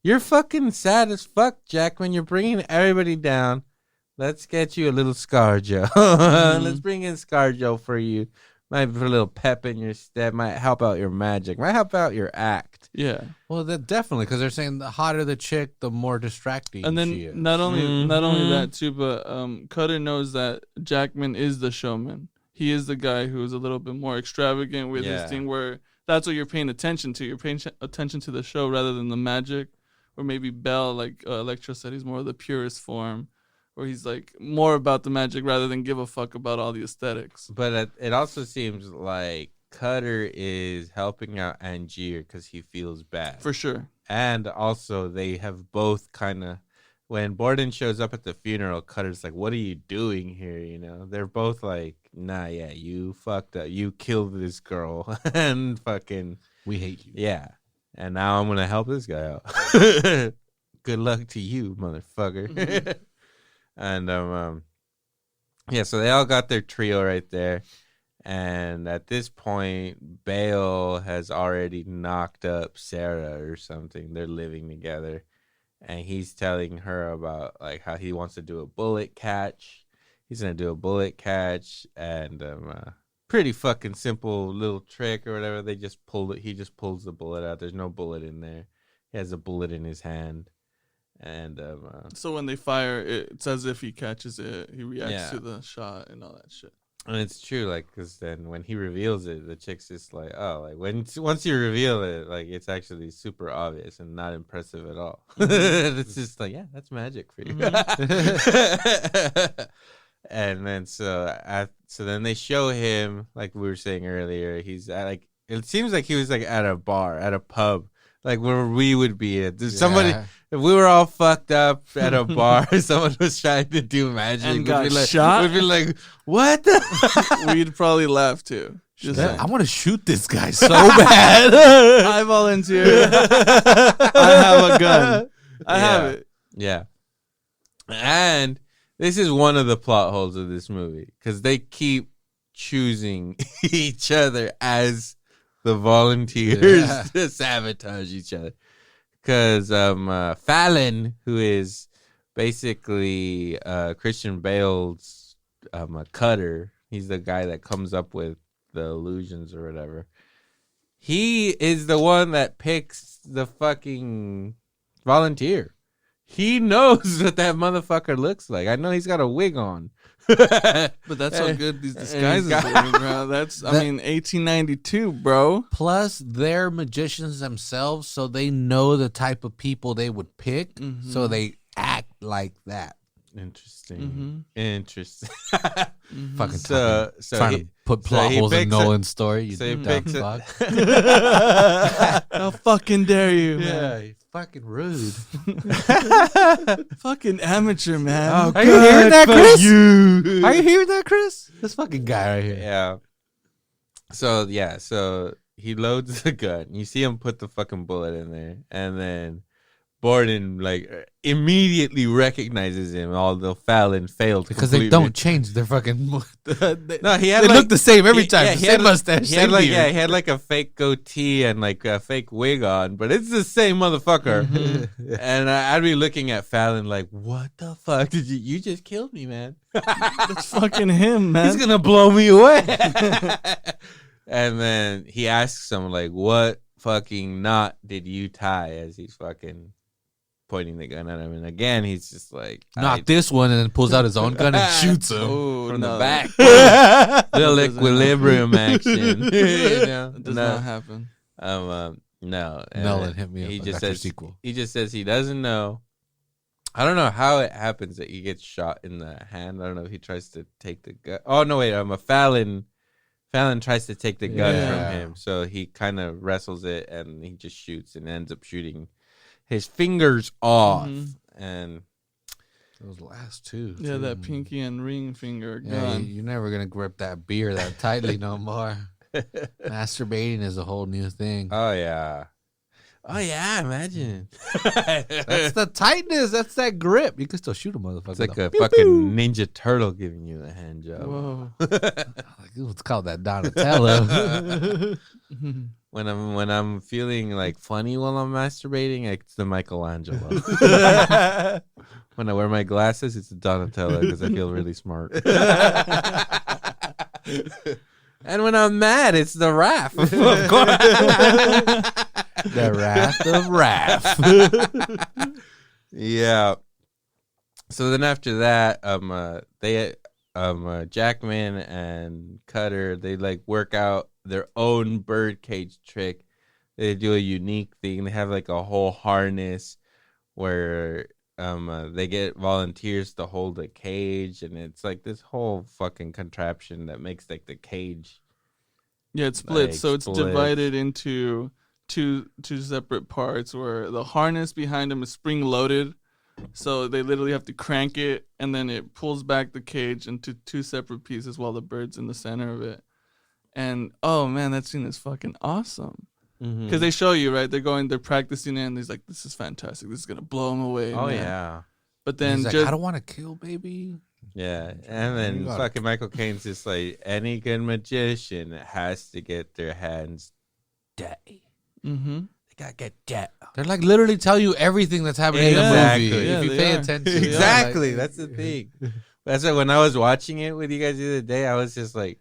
You're fucking sad as fuck, Jack. When you're bringing everybody down, let's get you a little ScarJo. Let's bring in ScarJo for you. Might put a little pep in your step. Might help out your magic. Might help out your act. Yeah. Well, that definitely, because they're saying the hotter the chick, the more distracting And she is. then not only Mhm. that too, but Cutter knows that Jackman is the showman. He is the guy who is a little bit more extravagant with Yeah. his thing, where that's what you're paying attention to. You're paying attention to the show rather than the magic. Or maybe Belle, like Electra said, he's more of the purest form, where he's like more about the magic rather than give a fuck about all the aesthetics. But it also seems like Cutter is helping out Angier because he feels bad. For sure. And also, they have both kind of, when Borden shows up at the funeral, Cutter's like, what are you doing here? You know, they're both like, nah, yeah, you fucked up. You killed this girl. And fucking, We hate you. yeah. And now I'm going to help this guy out. Good luck to you, motherfucker. And, yeah, so they all got their trio right there. And at this point, Bale has already knocked up Sarah or something. They're living together. And he's telling her about like how he wants to do a bullet catch. He's going to do a bullet catch. And pretty fucking simple little trick or whatever. They just pull it. He just pulls the bullet out. There's no bullet in there. He has a bullet in his hand. And So when they fire, it's as if he catches it. He reacts Yeah. to the shot and all that shit. And it's true, like, because then when he reveals it, the chick's just like, oh, like once you reveal it, like it's actually super obvious and not impressive at all. It's just like, yeah, that's magic for you. And then so then they show him, like we were saying earlier, he's at, like, it seems like he was like at a bar, at a pub, like where we would be at. Somebody, if we were all fucked up at a bar, someone was trying to do magic And got we'd be like, shot? We'd be like, what the? We'd probably laugh too. Just saying. I want to shoot this guy so bad. I volunteer. I have a gun. I have it. Yeah. And this is one of the plot holes of this movie because they keep choosing each other as the volunteers to sabotage each other. Because Fallon, who is basically Christian Bale's cutter, he's the guy that comes up with the illusions or whatever. He is the one that picks the fucking volunteer. He knows what that motherfucker looks like. I know he's got a wig on. But that's how good these disguises are, bro. I mean, 1892, bro. Plus, they're magicians themselves, so they know the type of people they would pick, so they act like that. Interesting. Interesting. Fucking So trying to put plot holes in Nolan's story. You so he dumb picks fuck. How fucking dare you, man? Yeah, you're fucking rude. Fucking amateur, man. Oh, Are you hearing that, Chris? you. Are you hearing that, Chris? This fucking guy right here. Yeah. So he loads the gun. You see him put the fucking bullet in there, and then Borden like immediately recognizes him, although Fallon failed Because completely. they don't change their fucking. No, he they had look the same every time. he had mustache. He had same like beard. he had like a fake goatee and like a fake wig on, but it's the same motherfucker. And I'd be looking at Fallon like, "What the fuck did you just killed me, man? That's fucking him, man. He's gonna blow me away." And then he asks him like, "What fucking knot did you tie?" As he's fucking pointing the gun at him, and again he's just like, Not this one, and then pulls out his own gun and shoots him. Oh, from no. the back." Little equilibrium action. You know? It does not happen. No. And Nolan hit me up. He He just just says sequel. he just says he doesn't know. I don't know how it happens that he gets shot in the hand. I don't know if he tries to take the gun. Oh no, wait. Fallon tries to take the gun Yeah. from him, so he kind of wrestles it and he just shoots and ends up shooting his fingers off. And Those last two. Yeah, too. that pinky and ring finger Yeah, gun. you're never gonna grip that beer that tightly no more. Masturbating is a whole new thing. oh yeah, imagine. That's the tightness. That's that grip. You can still shoot a motherfucker. It's like though. a fucking Ninja Turtle giving you a hand job. Whoa. Let's call that Donatello. When I'm feeling like funny while I'm masturbating, it's the Michelangelo. When I wear my glasses, it's the Donatello because I feel really smart. And when I'm mad, it's the Raph. Of course. The Wrath of Raph. Yeah. So then after that, Jackman and Cutter, they like work out their own birdcage trick. They do a unique thing. They have like a whole harness where they get volunteers to hold a cage, and it's like this whole fucking contraption that makes like the cage. Yeah, it splits. Like, So it's splits. divided into two separate parts where the harness behind them is spring loaded. So they literally have to crank it, and then it pulls back the cage into two separate pieces while the bird's in the center of it. And oh man, that scene is fucking awesome. Because they show you, right? They're practicing it, and he's like, "This is fantastic. This is gonna blow him away." Oh man." yeah. But then He's like, just I don't want to kill, baby. Yeah, and then You gotta- fucking Michael Caine's just like, any good magician has to get their hands dirty. mm-hmm. They gotta get dirty. They're like literally tell you everything that's happening Exactly. in the movie. Yeah, If you they pay are. attention. Exactly, Like, that's the thing. That's why when I was watching it with you guys the other day, I was just like,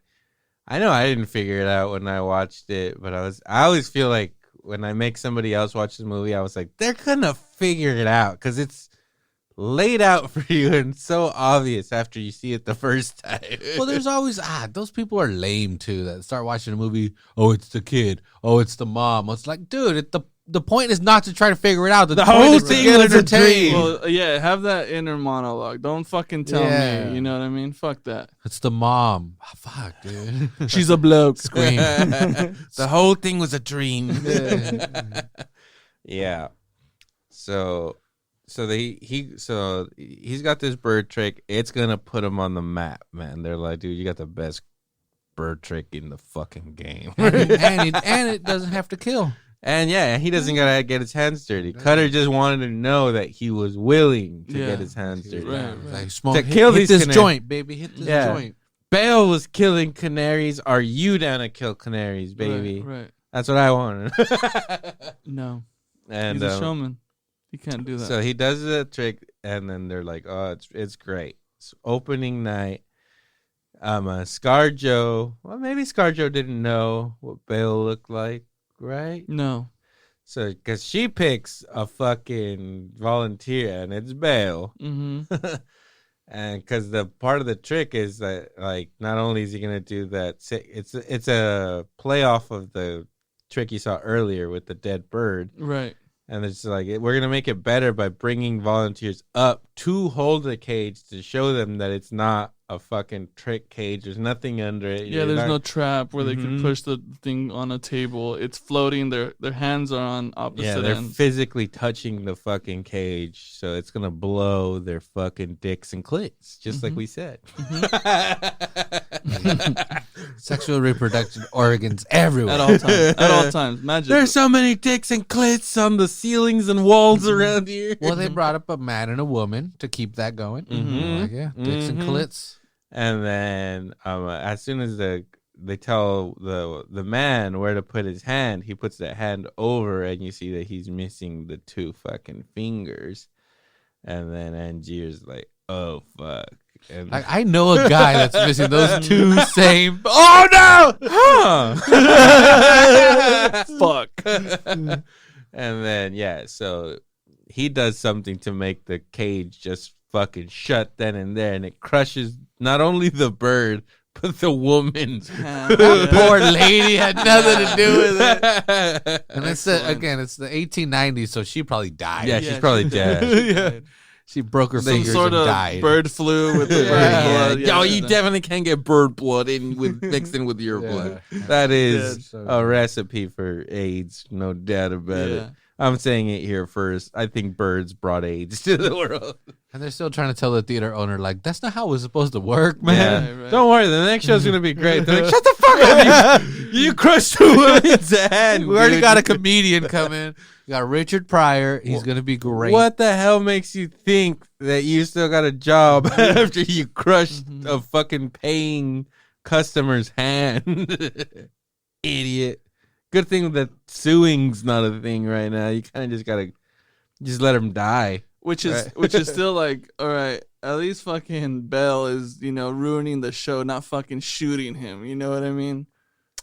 I know I didn't figure it out when I watched it, but I always feel like when I make somebody else watch the movie, I was like, they're gonna figure it out because it's laid out for you and so obvious after you see it the first time. Well, there's always those people are lame too that start watching a movie. Oh, it's the kid. Oh, it's the mom. It's like, dude, the point is not to try to figure it out. The whole point is to thing get was a entertained. dream. Well, yeah, have that inner monologue. Don't fucking tell Yeah. me. You know what I mean? Fuck that. It's the mom. Fuck, dude. She's a bloke. Scream. The whole thing was a dream. Yeah. Yeah. So he's got this bird trick. It's gonna put him on the map, man. They're like, dude, you got the best bird trick in the fucking game. and it doesn't have to kill. And yeah, he doesn't gotta get his hands dirty. Cutter just wanted to know that he was willing to get his hands dirty. Right. Like, smoke, To hit, kill hit these this canaries. joint, baby. Hit this Yeah. joint. Bale was killing canaries. Are you down to kill canaries, baby? Right. That's what I wanted. No. And He's a showman. He can't do that. so he does the trick, and then they're like, "Oh, it's great." It's opening night. ScarJo. Well, maybe ScarJo didn't know what Bale looked like, right? No. So, because she picks a fucking volunteer, and it's Bale. Mm-hmm. And because the part of the trick is that, like, not only is he gonna do that, it's a playoff of the trick you saw earlier with the dead bird, Right. and it's like we're gonna make it better by bringing volunteers up to hold the cage to show them that it's not a fucking trick cage. There's nothing under it. Yeah, there's no trap where they can Mhm. push the thing on a table. It's floating. Their hands are on opposite Yeah, they're ends. physically touching the fucking cage, so it's gonna blow their fucking dicks and clits, just like we said. Sexual reproductive organs everywhere. At all times. At all times. Magic. There's so many dicks and clits on the ceilings and walls around here. Well, they brought up a man and a woman to keep that going. Mhm. Like, yeah, dicks and Mhm. clits. And then as soon as they tell the man where to put his hand, he puts that hand over, and you see that he's missing the two fucking fingers. And then Angier's like, "Oh fuck!" And Like, I know a guy that's missing those two same. Oh no! huh? Fuck. And then so he does something to make the cage just fucking shut then and there, and it crushes not only the bird but the woman. That poor lady had nothing to do with it. And it's Excellent. it's the 1890s, so she probably died. Yeah, she's probably dead. Yeah. She broke her Some fingers sort and of died. bird flu with the Yeah. bird blood. Yo, you definitely can't get bird blood mixed in with your Yeah. blood. That is Yeah. a recipe for AIDS, no doubt about it. Yeah. I'm saying it here first. I think birds brought AIDS to the world. And they're still trying to tell the theater owner, like, that's not how it was supposed to work, man. Yeah. Right, right. Don't worry, the next show's gonna be great. They're like, shut the fuck up! You crushed the woman's hand. We already dude. got a comedian coming. We got Richard Pryor. He's going to be great. What the hell makes you think that you still got a job after you crushed a fucking paying customer's hand? Idiot. Good thing that suing's not a thing right now. You kind of just gotta let him die. Which is still like, all right, at least fucking Bell is, ruining the show, not fucking shooting him. You know what I mean?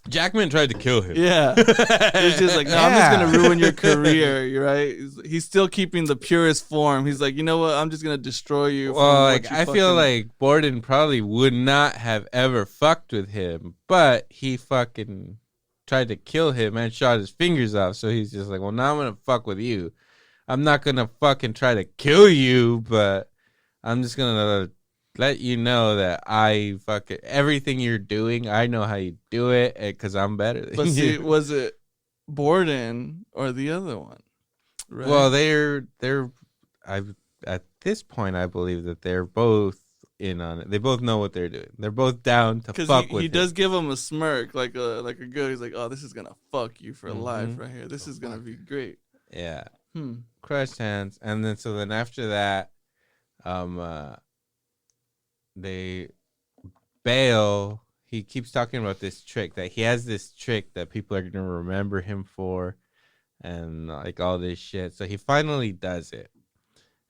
Jackman tried to kill him. Yeah. It's just like, no, I'm just going to ruin your career. You're right. He's still keeping the purest form. He's like, you know what? I'm just going to destroy you. Well, like, I feel like Borden probably would not have ever fucked with him, but he fucking tried to kill him and shot his fingers off. So he's just like, well, now I'm going to fuck with you. I'm not going to fucking try to kill you, but I'm just going to let you know that I fucking everything you're doing, I know how you do it because I'm better than But you. see, was it Borden or the other one? Right? Well, at this point, I believe that they're both in on it. They both know what they're doing. They're both down to fuck with he him. does give him a smirk, like a good. He's like, oh, this is gonna fuck you for life right here. This is gonna be great. Yeah. Crushed hands. And then after that, Bale, he keeps talking about this trick, that he has this trick that people are gonna remember him for, and like all this shit. So he finally does it.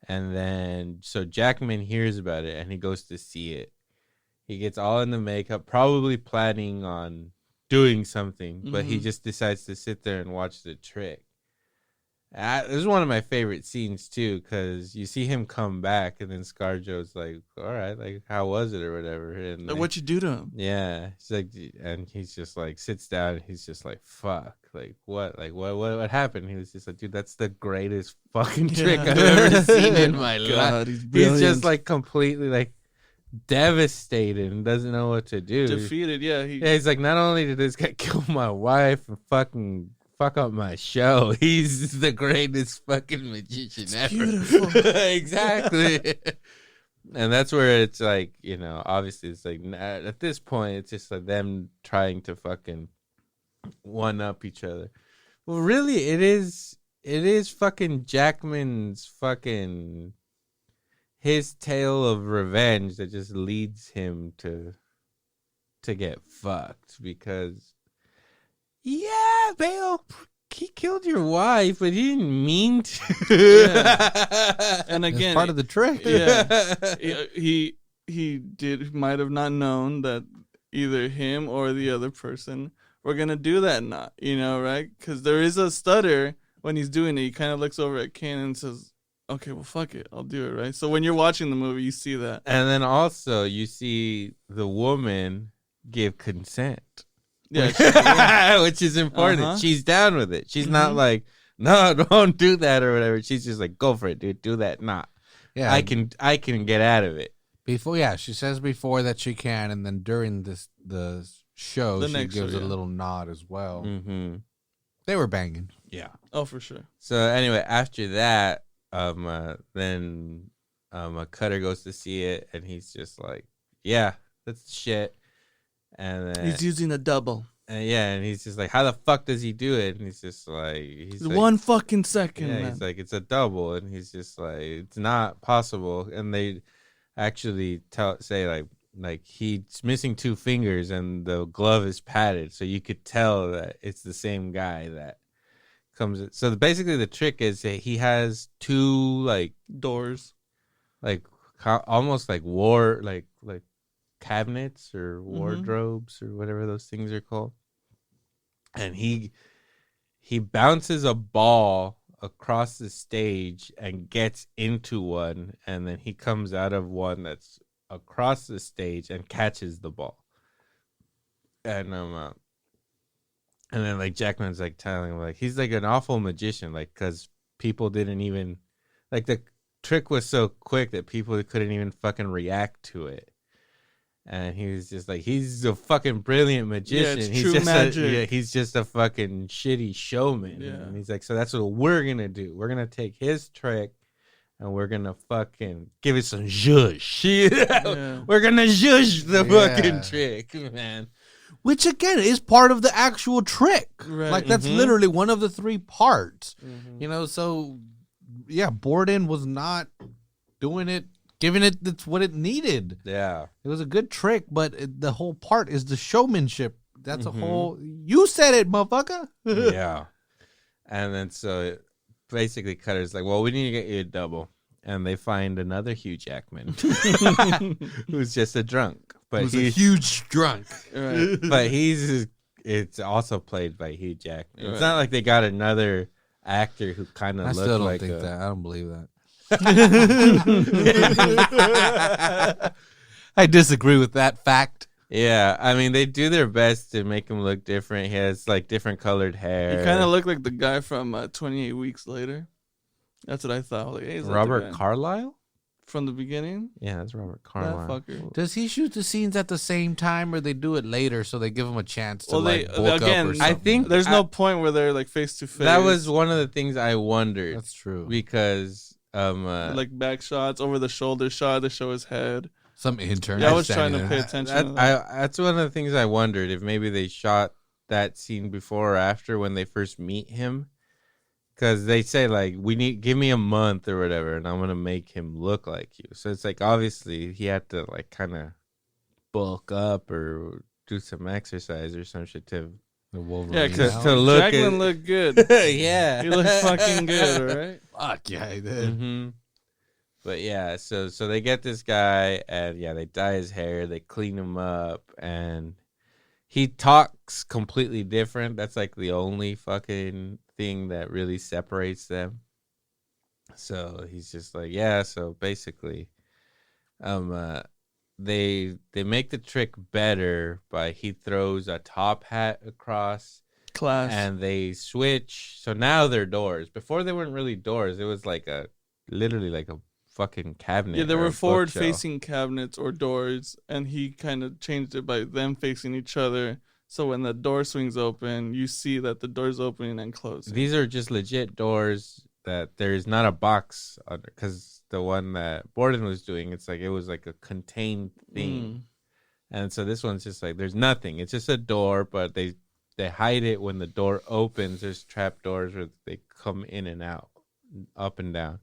And then so Jackman hears about it and he goes to see it. He gets all in the makeup, probably planning on doing something, but he just decides to sit there and watch the trick. This is one of my favorite scenes too, because you see him come back, and then ScarJo's like, "All right, like how was it or whatever?" And Like, what you do to him? yeah, he's like, and he's just like sits down, and he's just like, "Fuck, like what happened?" He was just like, "Dude, that's the greatest fucking trick I've ever seen in my life." He's He's just like completely like devastated and doesn't know what to do. defeated. Yeah, Yeah, he's like, not only did this guy kill my wife and fucking fuck up my show, he's the greatest fucking magician ever. beautiful. Exactly. And that's where it's like, you know, obviously it's like at this point it's just like them trying to fucking one up each other. Well, really, it is fucking Jackman's fucking his tale of revenge that just leads him to get fucked, because yeah, Bale, he killed your wife, but he didn't mean to. Yeah. And It's again, part of the trick. yeah, he might have not known that either him or the other person were gonna do that. Not, you know, right? Because there is a stutter when he's doing it. He kind of looks over at Ken and says, "Okay, well, fuck it, I'll do it." Right. So when you're watching the movie, you see that. And then also you see the woman give consent. Yeah, Which is important. Uh-huh. She's down with it. She's not Mhm. like, no, don't do that or whatever. She's just like, go for it, dude. Do that. Nah. Yeah. I can get out of it. Before, yeah, she says before that she can, and then during the show, The she next gives show, a yeah. little nod as well. Mm-hmm. They were banging. Yeah. oh, for sure. So anyway, after that, then Cutter goes to see it, and he's just like, yeah, that's the shit. And then He's using a double. and he's just like, how the fuck does he do it? And he's just like, like, 1 fucking second, yeah, man. he's like, it's a double, and he's just like, it's not possible. And they actually say like he's missing 2 fingers, and the glove is padded, so you could tell that it's the same guy that comes. So basically, the trick is that he has 2 like Doors. almost like like cabinets or wardrobes or whatever those things are called, and he bounces a ball across the stage and gets into one, and then he comes out of one that's across the stage and catches the ball. And then like Jackman's like telling him like he's like an awful magician, like because people didn't even like the trick was so quick that people couldn't even fucking react to it. And he was just like, he's a fucking brilliant magician. it's he's true just magic. he's just a fucking shitty showman. Yeah. And he's like, so that's what we're gonna do. We're gonna take his trick and we're gonna fucking give it some zhuzh. Yeah. We're gonna zhuzh the Yeah. fucking trick, man. Which again is part of the actual trick. Right. Like that's Mhm. literally one of the 3 parts. Mhm. You know, so yeah, Borden was not doing it, giving it that's what it needed. Yeah. It was a good trick, but the whole part is the showmanship. That's Mhm. a whole. You said it, motherfucker. Yeah. And then so basically Cutter's like, well, we need to get you a double. And they find another Hugh Jackman who's just a drunk. But Who's a he's huge drunk. Right. but it's also played by Hugh Jackman. It's Right. not like they got another actor who kind of I looked still don't like think that. I don't believe that. I disagree with that fact. Yeah, I mean they do their best to make him look different. He has like different colored hair. He kind of looked like the guy from 28 Weeks Later. That's what I thought. Like, hey, is that the Robert guy Carlyle. from the beginning. Yeah, that's Robert That Carlyle. fucker. Does he shoot the scenes at the same time, or they do it later so they give him a chance to Well, like they- bulk again, up or I something? I think There's no point where they're like face to face. that was one of the things I wondered that's true. because like back shots, over the shoulder shot to show his head. Some intern. Yeah, I was trying to standing pay there. attention. to that. that's one of the things I wondered if maybe they shot that scene before or after when they first meet him, because they say like give me a month or whatever, and I'm gonna make him look like you. So it's like obviously he had to like kind of bulk up or do some exercise or some shit to The Wolverine. Yeah, because out. to look Jackman at- looked good. yeah, He looked fucking good, all right? Fuck yeah, he did. hmm But yeah, so they get this guy, and yeah, they dye his hair, they clean him up, and he talks completely different. That's like the only fucking thing that really separates them. So he's just like, yeah. So basically, they make the trick better by he throws a top hat across, Class. and they switch. So now they're doors. Before they weren't really doors. It was like literally like a fucking cabinet. Yeah, there or were a forward-facing cabinets or doors, and he kind of changed it by them facing each other. So when the door swings open, you see that the door's opening and closing. These are just legit doors that there's not a box under, because the one that Borden was doing, it's like it was like a contained thing. And so this one's just like there's nothing. It's just a door, but they hide it when the door opens. There's trap doors where they come in and out, up and down.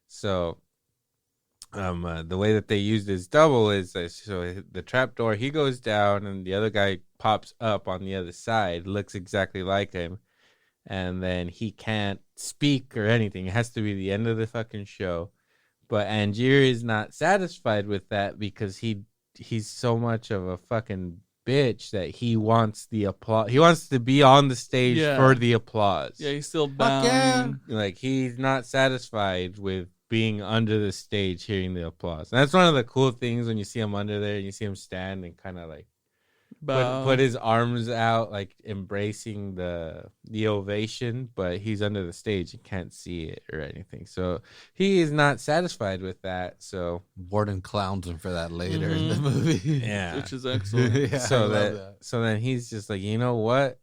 So the way that they use this double is so the trap door, he goes down and the other guy pops up on the other side, looks exactly like him, and then he can't speak or anything. It has to be the end of the fucking show. But Angier is not satisfied with that because he's so much of a fucking bitch that he wants the applause. He wants to be on the stage for the applause. Yeah, he's still bound. yeah. Like he's not satisfied with being under the stage hearing the applause. And that's one of the cool things when you see him under there and you see him stand and kind of like put his arms out, like embracing the ovation, but he's under the stage. You can't see it or anything. So he is not satisfied with that. So Borden clowns him for that later in the movie. yeah. Which is excellent. Yeah, so I love that so then he's just like, you know what?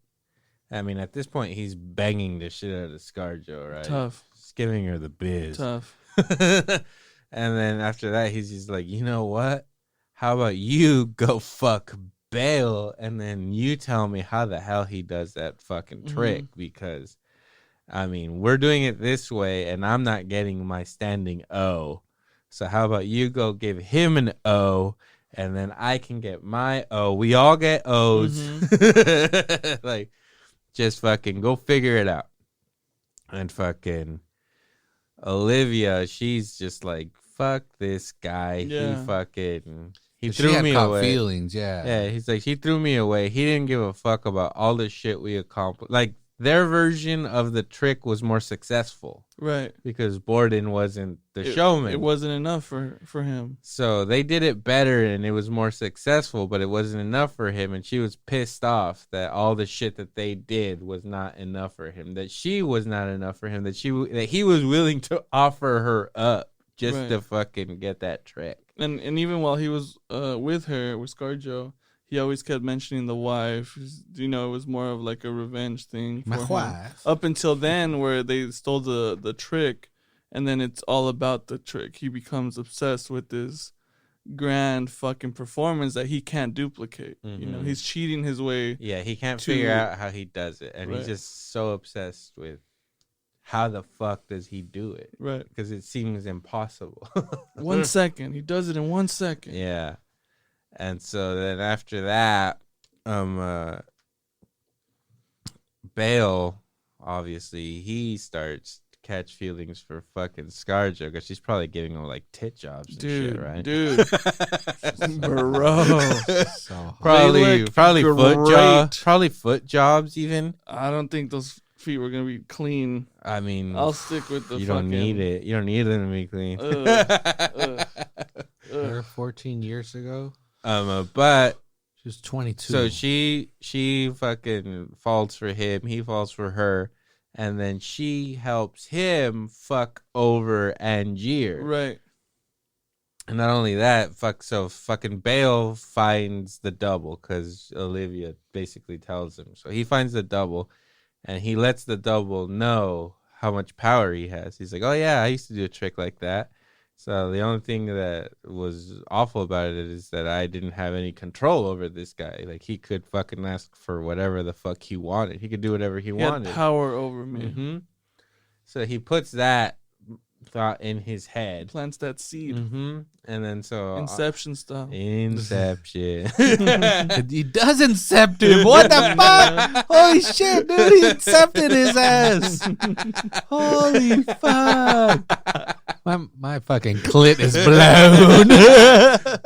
I mean, at this point he's banging the shit out of ScarJo, right? Tough. Just giving her the biz. Tough. And then after that he's just like, you know what? How about you go fuck Bale, and then you tell me how the hell he does that fucking trick, because I mean, we're doing it this way and I'm not getting my standing O. So how about you go give him an O and then I can get my O. We all get O's. Like, just fucking go figure it out. And fucking Olivia, she's just like, fuck this guy. Yeah. He She threw had me caught away. feelings, yeah. Yeah, he's like, he threw me away. He didn't give a fuck about all the shit we accomplished. Like, their version of the trick was more successful Right. because Borden wasn't the showman. It wasn't enough for him. So they did it better and it was more successful, but it wasn't enough for him. And she was pissed off that all the shit that they did was not enough for him, that she was not enough for him, that he was willing to offer her up just to fucking get that trick. And even while he was with her, with ScarJo, he always kept mentioning the wife. You know, it was more of like a revenge thing for My him. wife. Up until then, where they stole the trick, and then it's all about the trick. He becomes obsessed with this grand fucking performance that he can't duplicate. You know, he's cheating his way. Yeah, he can't figure out how he does it. And he's just so obsessed with how the fuck does he do it? Right. Because it seems impossible. 1 second. He does it in 1 second. Yeah. And so then after that, Bale, obviously, he starts to catch feelings for fucking ScarJo because she's probably giving him like tit jobs and shit, right? Dude. Bro. So hot. Probably great. probably foot jobs even. I don't think those feet were going to be clean. I mean, I'll stick with the you fucking... don't need it. You don't need them to be clean. Her 14 years ago, But she was 22. so she fucking falls for him. He falls for her, and then she helps him fuck over Angier. Right. And not only that, fucking Bale finds the double because Olivia basically tells him. So he finds the double, and he lets the double know how much power he has. He's like, "Oh yeah, I used to do a trick like that." So the only thing that was awful about it is that I didn't have any control over this guy. Like, he could fucking ask for whatever the fuck he wanted. He could do whatever he wanted. He had power over me. Mm-hmm. So he puts that thought in his head. Plants that seed. Mm-hmm. And then so... Inception style. Inception. He does incept him. What the fuck? Holy shit, dude. He incepted his ass. Holy fuck. My fucking clit is blown.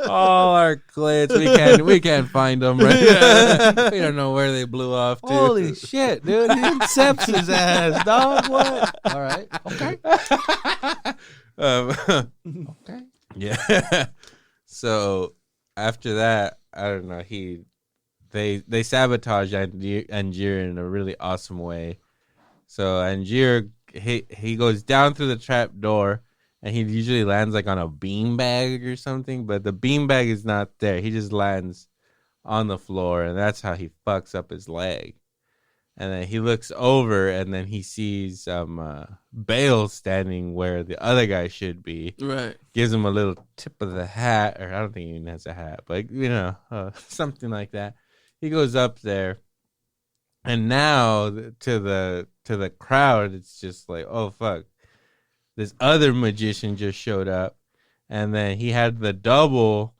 All our clits, we can't find them. Right? We don't know where they blew off to. Holy shit, dude! He incepts his ass, dog. What? All right, okay, okay. Yeah. So after that, I don't know. They sabotage Angier in a really awesome way. So Angier he goes down through the trap door, and he usually lands like on a beanbag or something, but the beanbag is not there. He just lands on the floor, and that's how he fucks up his leg. And then he looks over, and then he sees Bale standing where the other guy should be. Right. Gives him a little tip of the hat, or I don't think he even has a hat, but something like that. He goes up there, and now to the crowd, it's just like, oh fuck, this other magician just showed up, and then he had the double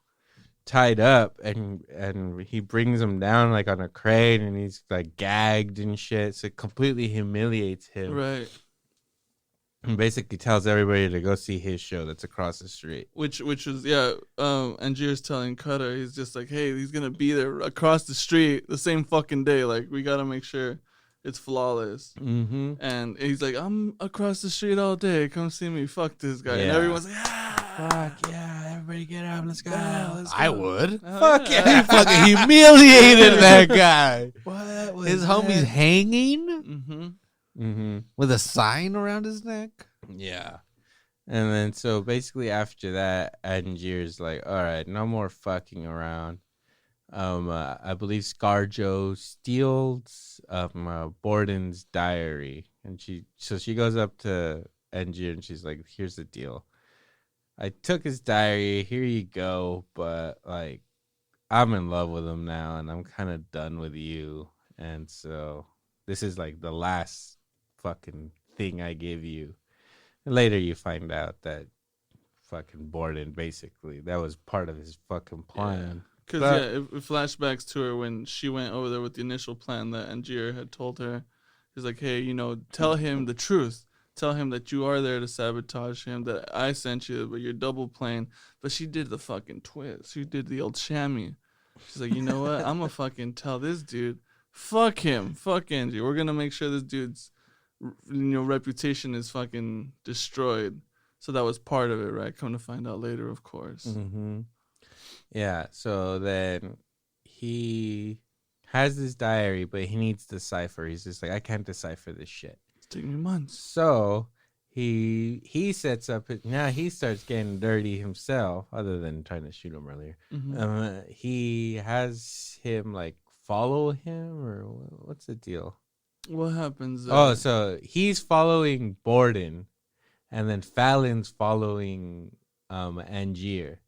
tied up, and he brings him down like on a crane, and he's like gagged and shit. So it completely humiliates him, Right. and basically tells everybody to go see his show that's across the street. Which is Angier's telling Cutter, he's just like, hey, he's gonna be there across the street the same fucking day. Like, we gotta make sure it's flawless. Mm-hmm. And he's like, I'm across the street all day. Come see me. Fuck this guy. And Yeah. everyone's like, Fuck yeah, everybody get up, let's go. let's go. I would. Oh, Fuck yeah, he fucking humiliated that guy. What was His homie's hanging Mm-hmm. Mm-hmm. with a sign around his neck. Yeah. And then so basically after that, Angier's like, all right, no more fucking around. I believe ScarJo steals Borden's diary, and she goes up to Angier and she's like, here's the deal. I took his diary, here you go, but like I'm in love with him now and I'm kind of done with you. And so this is like the last fucking thing I give you. And later you find out that fucking Borden, basically, that was part of his fucking plan. Because, it flashbacks to her when she went over there with the initial plan that Angier had told her. He's like, hey, tell him the truth. Tell him that you are there to sabotage him, that I sent you, but you're double playing. But she did the fucking twist. She did the old chamois. She's like, you know what? I'm going to fucking tell this dude, fuck him. Fuck Angie. We're going to make sure this dude's reputation is fucking destroyed. So that was part of it, right? Come to find out later, of course. Mm-hmm. Yeah, so then he has this diary, but he needs to decipher. He's just like, I can't decipher this shit. It's taking me months. So he sets up now he starts getting dirty himself, other than trying to shoot him earlier. Mm-hmm. He has him like follow him, or what's the deal? What happens? So he's following Borden, and then Fallon's following Angier.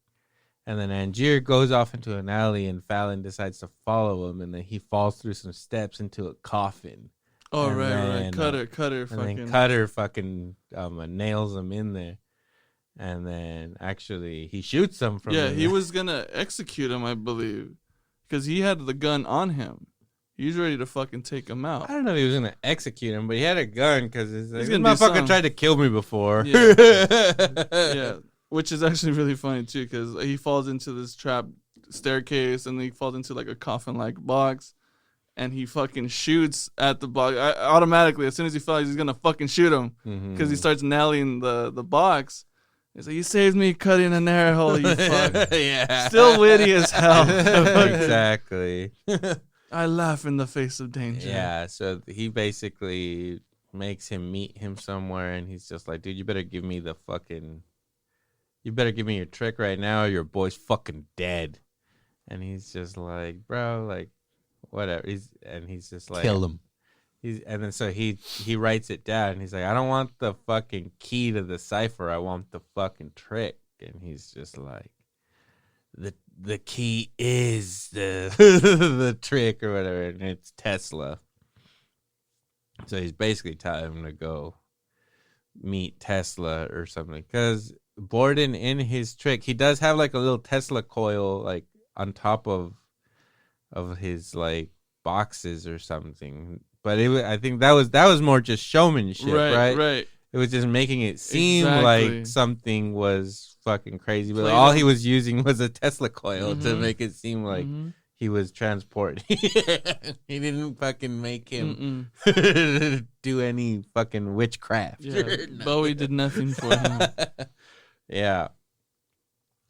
And then Angier goes off into an alley, and Fallon decides to follow him, and then he falls through some steps into a coffin. Oh, and right. then, Cutter and fucking. then Cutter fucking nails him in there. And then actually he shoots him from Yeah, the- he was going to execute him, I believe. Because he had the gun on him. He was ready to fucking take him out. I don't know if he was going to execute him, but he had a gun because this gonna do motherfucker something. tried to kill me before. Yeah. Yeah. Which is actually really funny, too, because he falls into this trap staircase, and then he falls into like a coffin-like box. And he fucking shoots at the box. Automatically, as soon as he falls, he's going to fucking shoot him. Because he starts nailing the box. He's like, you saved me cutting an air hole, you fuck. Yeah. Still witty as hell. Exactly. I laugh in the face of danger. Yeah, so he basically makes him meet him somewhere, and he's just like, dude, you better give me your trick right now, or your boy's fucking dead. And he's just like, bro, like, whatever. He's just like, Kill him. And then so he writes it down, and he's like, I don't want the fucking key to the cipher, I want the fucking trick. And he's just like, the key is the the trick or whatever, and it's Tesla. So he's basically telling him to go meet Tesla or something, because Borden, in his trick, he does have like a little Tesla coil like on top of his like boxes or something. But I think that was more just showmanship, right? Right. It was just making it seem Exactly. like something was fucking crazy, but Played all him. he was using was a Tesla coil to Mhm. make it seem like Mhm. he was transporting. He didn't fucking make him do any fucking witchcraft. Yeah, Bowie did nothing for him. Yeah.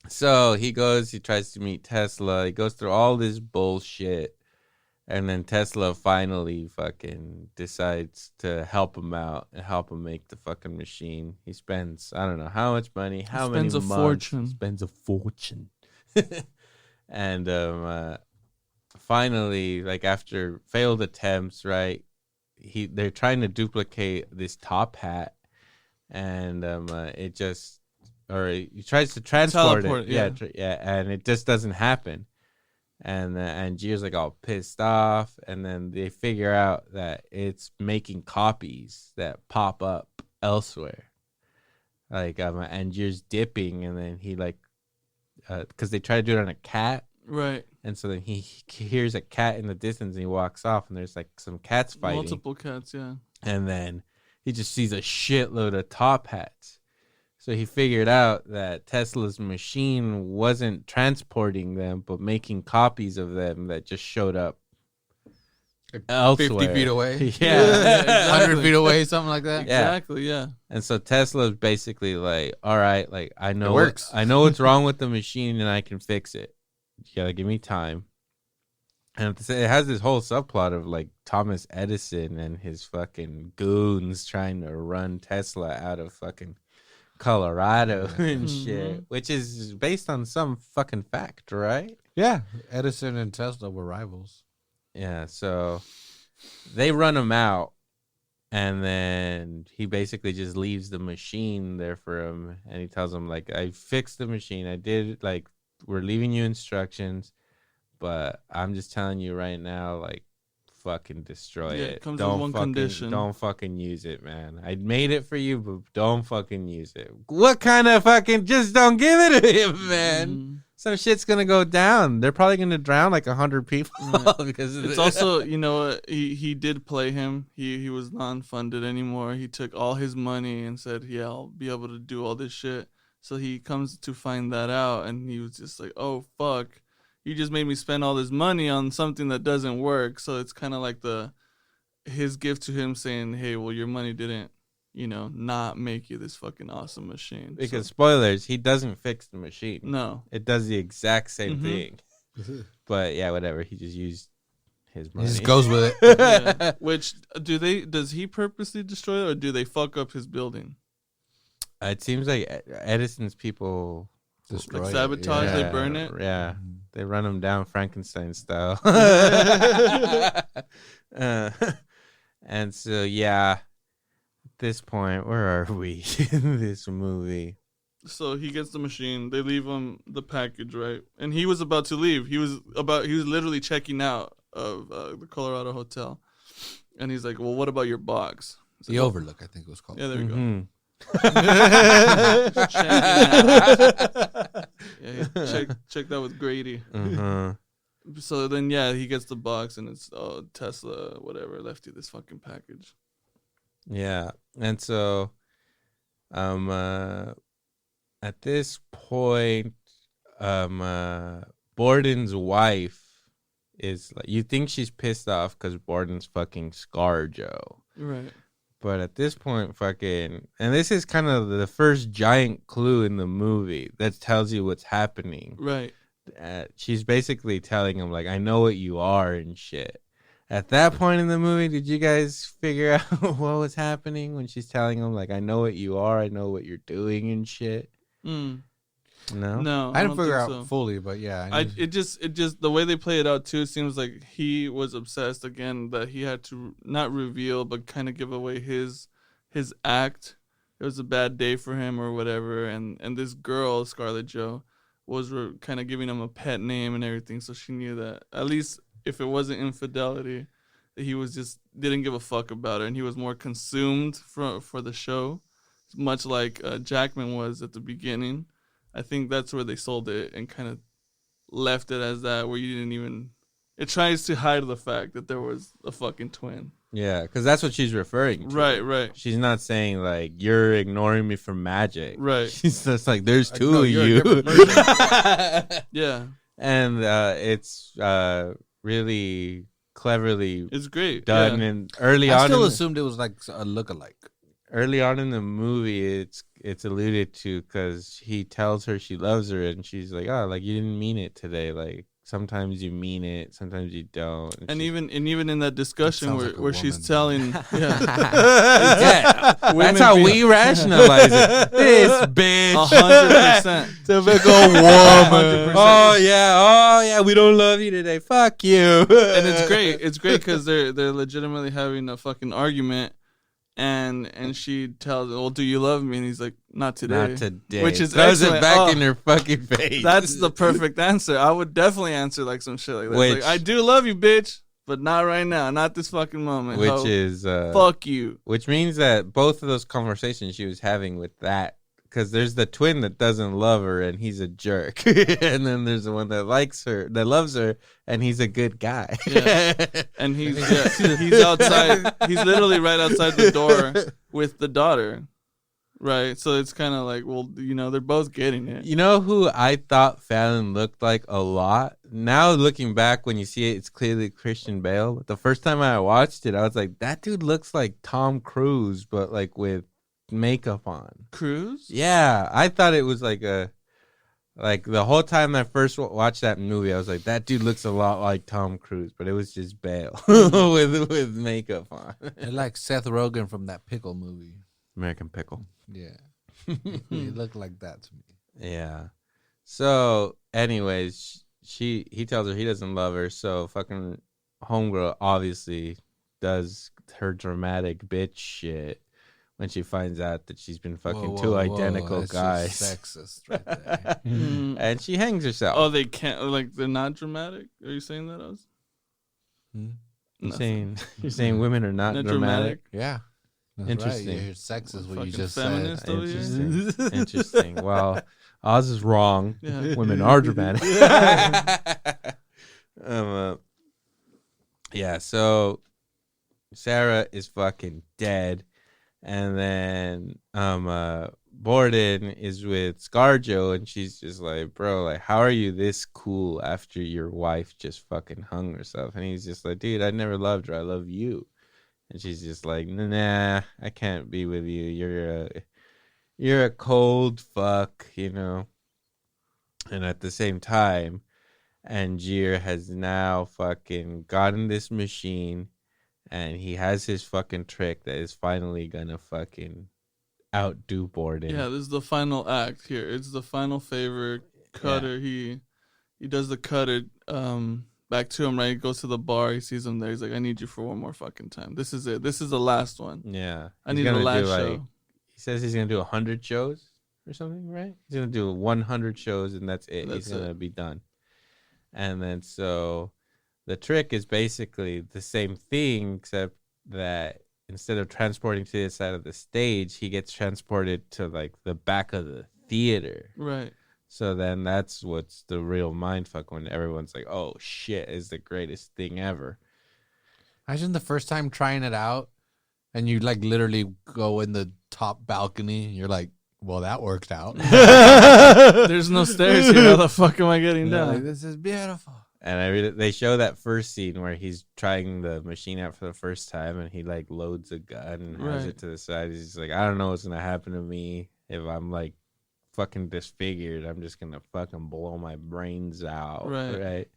So he tries to meet Tesla. He goes through all this bullshit. And then Tesla finally fucking decides to help him out and help him make the fucking machine. He spends, I don't know how much money, how many spends a months. fortune. Spends a fortune. And finally, like after failed attempts, right? They're trying to duplicate this top hat, and it just, or he tries to transport Teleport, it, yeah, and it just doesn't happen. And Gio's like all pissed off, and then they figure out that it's making copies that pop up elsewhere. Like and Gio's dipping, and then he like, because they try to do it on a cat. Right. And so then he hears a cat in the distance and he walks off and there's like some cats fighting. Multiple cats, yeah. And then he just sees a shitload of top hats. So he figured out that Tesla's machine wasn't transporting them, but making copies of them that just showed up elsewhere. 50 feet away. Yeah. Exactly. 100 feet away, something like that. Yeah. Exactly, yeah. And so Tesla's basically like, all right, like I know works. I know what's wrong with the machine and I can fix it. You gotta give me time. And it has this whole subplot of like Thomas Edison and his fucking goons trying to run Tesla out of fucking Colorado and shit, which is based on some fucking fact, right? Yeah. Edison and Tesla were rivals. Yeah, so they run him out, and then he basically just leaves the machine there for him, and he tells him, like, I fixed the machine. I did, like, we're leaving you instructions, but I'm just telling you right now, like, fucking destroy Yeah, it. it comes with one condition. Don't fucking use it, man. I made it for you, but don't fucking use it. What kind of fucking, just don't give it to him, man. Mhm. Some shit's gonna go down. They're probably gonna drown like 100 people because of It's also, you know, he did play him. He was non-funded anymore. He took all his money and said, yeah, I'll be able to do all this shit. So he comes to find that out, and he was just like, oh, fuck. You just made me spend all this money on something that doesn't work. So it's kind of like his gift to him saying, hey, well, your money didn't, you know, not make you this fucking awesome machine. because So, spoilers, he doesn't fix the machine. no. It does the exact same Mhm. thing. But yeah, whatever. He just used his He money. just goes with it. Yeah. Which, does he purposely destroy it, or do they fuck up his building? It seems like Edison's people Destroy Like it, sabotage, yeah. they burn it? Yeah, they run him down Frankenstein style. And so yeah, at this point, where are we in this movie? So he gets the machine. They leave him the package, right? And he was about to leave. He was literally checking out of the Colorado hotel. And he's like, "Well, what about your box?" He's The like, Overlook, I think it was called. Yeah, there we go. Mhm. Yeah, check that with Grady. Uh-huh. So then, yeah, he gets the box, and it's Tesla, whatever, left you this fucking package. Yeah, and so, at this point, Borden's wife is like, you think she's pissed off because Borden's fucking ScarJo. Right. But at this point, fucking, and this is kind of the first giant clue in the movie that tells you what's happening. Right. She's basically telling him, like, I know what you are and shit. At that point in the movie, did you guys figure out what was happening when she's telling him, like, I know what you are, I know what you're doing and shit? Mm. No? No, I didn't don't figure think out so. fully, but yeah. It just the way they play it out too seems like he was obsessed again, that he had to not reveal but kind of give away his act. It was a bad day for him or whatever, and this girl Scarlett Jo was kind of giving him a pet name and everything, so she knew that at least if it wasn't infidelity, that he was just didn't give a fuck about it, and he was more consumed for the show, much like Jackman was at the beginning. I think that's where they sold it and kind of left it as that, where you didn't even. It tries to hide the fact that there was a fucking twin. Yeah, because that's what she's referring to. Right. She's not saying like you're ignoring me for magic. Right. She's just like there's two no, of you're a you. different person. Yeah. And it's really cleverly It's great. done. Yeah. And early I on, still assumed it was like a lookalike. early on in the movie, it's alluded to because he tells her she loves her, and she's like, "Oh, like you didn't mean it today. Like sometimes you mean it, sometimes you don't." And even in that discussion sounds where, like a where she's woman. telling, yeah, yeah, that's Women how be- we rationalize it. This bitch, 100%. typical woman. 100%. Oh yeah, we don't love you today. Fuck you. And it's great. It's great because they're legitimately having a fucking argument, and she tells, "Well, do you love me?" And he's like, "Not today." Not today. Which is throws it excellent. back Oh, in her fucking face. That's the perfect answer. I would definitely answer like some shit like that. Which- Like, I do love you, bitch, but not right now. Not this fucking moment. which ho. is fuck you. which means that both of those conversations she was having with that, because there's the twin that doesn't love her and he's a jerk, and then there's the one that likes her, that loves her, and he's a good guy. Yeah. And he's outside. He's literally right outside the door with the daughter. Right. So it's kind of like, well, they're both getting it. You know who I thought Fallon looked like a lot? Now looking back, when you see it, it's clearly Christian Bale. But the first time I watched it, I was like, that dude looks like Tom Cruise, but like with makeup on. Cruise? Yeah, I thought it was like the whole time I first watched that movie, I was like, that dude looks a lot like Tom Cruise, but it was just Bale with makeup on. They're like Seth Rogen from that Pickle movie. American Pickle. Yeah. He looked like that to me. Yeah. So, anyways, he tells her he doesn't love her, so fucking homegirl obviously does her dramatic bitch shit when she finds out that she's been fucking two identical That's guys. just sexist right there. Mm. And she hangs herself. Oh, they can't. Like, they're not dramatic? Are you saying that, Oz? Hmm? You're saying women are not Not dramatic? Yeah. That's Interesting. Right. You're sexist what you Fucking just feminist said. over here. Interesting. Interesting. Well, Oz is wrong. Yeah. Women are dramatic. Yeah, so Sarah is fucking dead. And then Borden is with ScarJo, and she's just like, bro, like, how are you this cool after your wife just fucking hung herself? And he's just like, dude, I never loved her. I love you. And she's just like, nah, I can't be with you. You're a cold fuck, And at the same time, Angier has now fucking gotten this machine, and he has his fucking trick that is finally gonna fucking outdo Borden. Yeah, this is the final act here. It's the final favor. Cutter, he does the Cutter back to him, right? He goes to the bar, he sees him there. He's like, I need you for one more fucking time. This is it. This is the last one. Yeah. I need the last show. He says he's gonna do 100 shows or something, right? He's gonna do 100 shows and that's it. That's He's gonna it. be done. And then so the trick is basically the same thing, except that instead of transporting to the side of the stage, he gets transported to like the back of the theater. Right. So then that's what's the real mindfuck when everyone's like, oh shit, is the greatest thing ever. Imagine the first time trying it out and you like literally go in the top balcony. You're like, well, that worked out. There's no stairs here. How the fuck am I getting You're like, down? this is beautiful. And they show that first scene where he's trying the machine out for the first time, and he like loads a gun and has Right. it to the side. He's just like, I don't know what's gonna happen to me if I'm like fucking disfigured. I'm just gonna fucking blow my brains out, Right.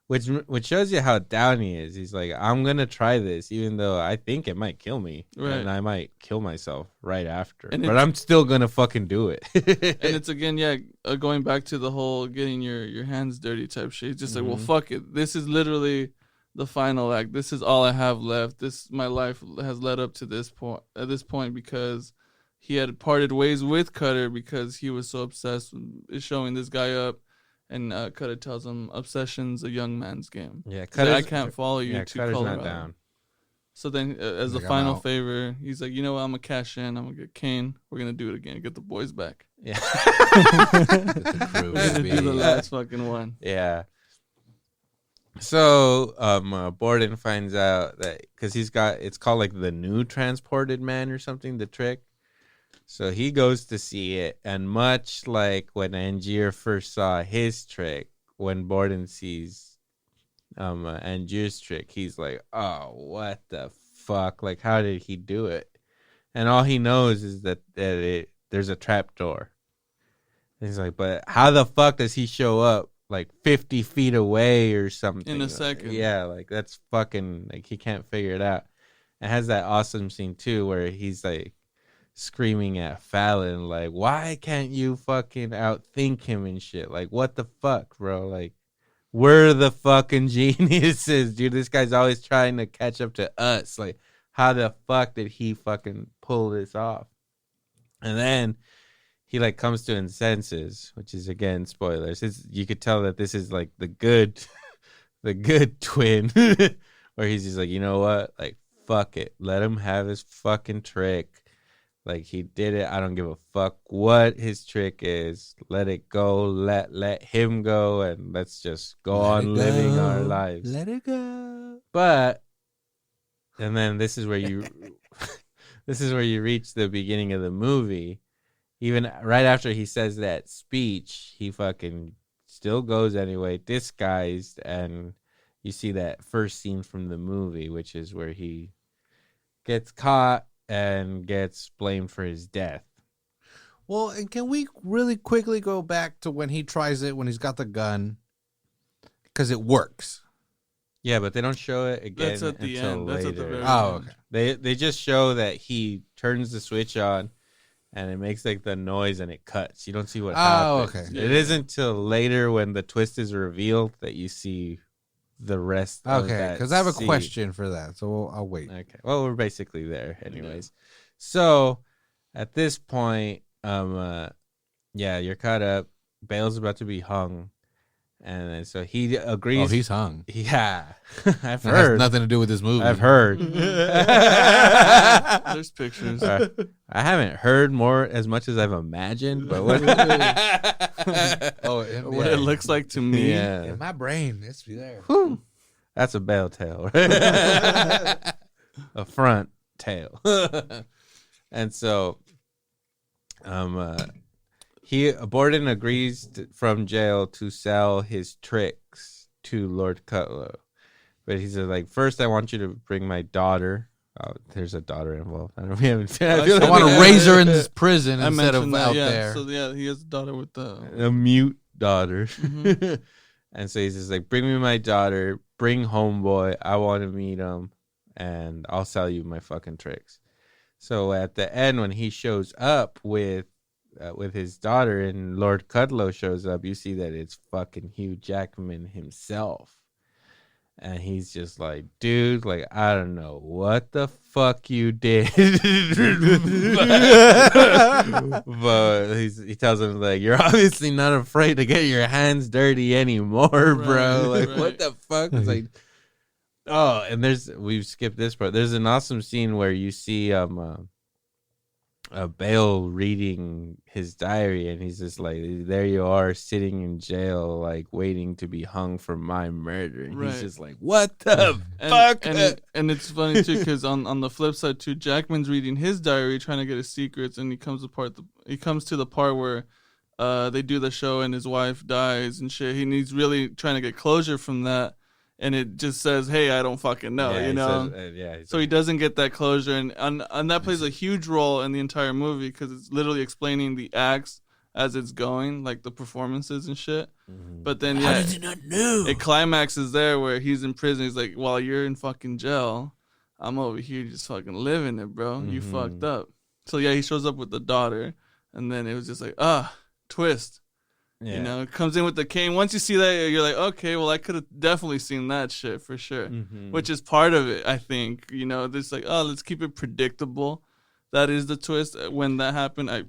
Which shows you how down he is. He's like, I'm gonna try this, even though I think it might kill me, Right. and I might kill myself right after. And but I'm still gonna fucking do it. And it's again, going back to the whole getting your hands dirty type shit. He's just like, well, fuck it. This is literally the final act. This is all I have left. My life has led up to this point. At this point, because he had parted ways with Cutter because he was so obsessed with showing this guy up, and Cutter tells him, "Obsession's a young man's game. Yeah, He's like, I can't follow you to Cutter's Colorado." not down. So then, as Like, a I'm final out. favor, he's like, you know what? I'm gonna cash in. I'm gonna get Kane. We're gonna do it again. Get the boys back. Yeah. Get the crew, We're gonna do the baby. last fucking one. Yeah. So, Borden finds out that because it's called like the new transported man or something, the trick. So he goes to see it, and much like when Angier first saw his trick, when Borden sees Angier's trick, he's like, "Oh, what the fuck? Like, how did he do it?" And all he knows is that there's a trap door. And he's like, "But how the fuck does he show up like 50 feet away or something in a second?" Yeah, like that's fucking like he can't figure it out. It has that awesome scene too where he's like screaming at Fallon, like, "Why can't you fucking outthink him and shit? Like, what the fuck, bro? Like, we're the fucking geniuses, dude. This guy's always trying to catch up to us. Like, how the fuck did he fucking pull this off?" And then he like comes to his senses, which is again spoilers. You could tell that this is like the good twin, where he's just like, you know what, like fuck it, let him have his fucking trick. Like he did it. I don't give a fuck what his trick is. Let it go. Let him go, and let's just go on living our lives. Let it go. But and then this is where you reach the beginning of the movie. Even right after he says that speech, he fucking still goes anyway, disguised, and you see that first scene from the movie, which is where he gets caught and gets blamed for his death. Well, and can we really quickly go back to when he tries it, when he's got the gun? Because it works. Yeah, but they don't show it again That's at the until end. later. That's at the very Oh, end. okay. They just show that he turns the switch on, and it makes like the noise and it cuts. You don't see what happens. Okay. It isn't till later when the twist is revealed that you see the rest of Okay, that because I have a scene. question for that, so I'll wait. Okay. Well, we're basically there anyways. So at this point, you're caught up. Bale's about to be hung. And then, so he agrees. Oh, he's hung. Yeah. I've That has heard. nothing to do with this movie. I've heard. There's pictures. I haven't heard as much as I've imagined, but what? Oh, What it looks like to me. Yeah. in my brain, it's there. Whew. That's a bell tail. A front tail. And so Borden agrees from jail to sell his tricks to Lord Cutlow. But he said, like, first I want you to bring my daughter. Oh, there's a daughter involved. I want to raise her in this prison I instead of mentioned that, out yeah. there. So yeah, he has a daughter with the. a mute daughter. Mhm. And so he's just like, bring me my daughter, bring homeboy. I want to meet him, and I'll sell you my fucking tricks. So at the end, when he shows up with his daughter and Lord Cudlow shows up, you see that it's fucking Hugh Jackman himself. And he's just like, dude, like, I don't know what the fuck you did. But he tells him, like, you're obviously not afraid to get your hands dirty anymore, bro. Like, what the fuck? It's like, oh, and we've skipped this part. There's an awesome scene where you see Bale reading his diary, and he's just like, there you are sitting in jail, like waiting to be hung for my murder. And he's just like, what the fuck? And it's funny too, because on the flip side too, Jackman's reading his diary, trying to get his secrets, and he comes to the part where they do the show and his wife dies and shit. He's really trying to get closure from that. And it just says, hey, I don't fucking know, you know? So he doesn't get that closure. And that plays a huge role in the entire movie because it's literally explaining the acts as it's going, like the performances and shit. Mm-hmm. But then, How did you not know? it climaxes there where he's in prison. He's like, while you're in fucking jail, I'm over here just fucking living it, bro. You Mm-hmm. fucked up. So, yeah, he shows up with the daughter. And then it was just like, twist. Yeah. You know, it comes in with the cane. Once you see that, you're like, okay, well, I could have definitely seen that shit for sure. Mhm. Which is part of it, I think. You know, this like, let's keep it predictable. That is the twist. When that happened, I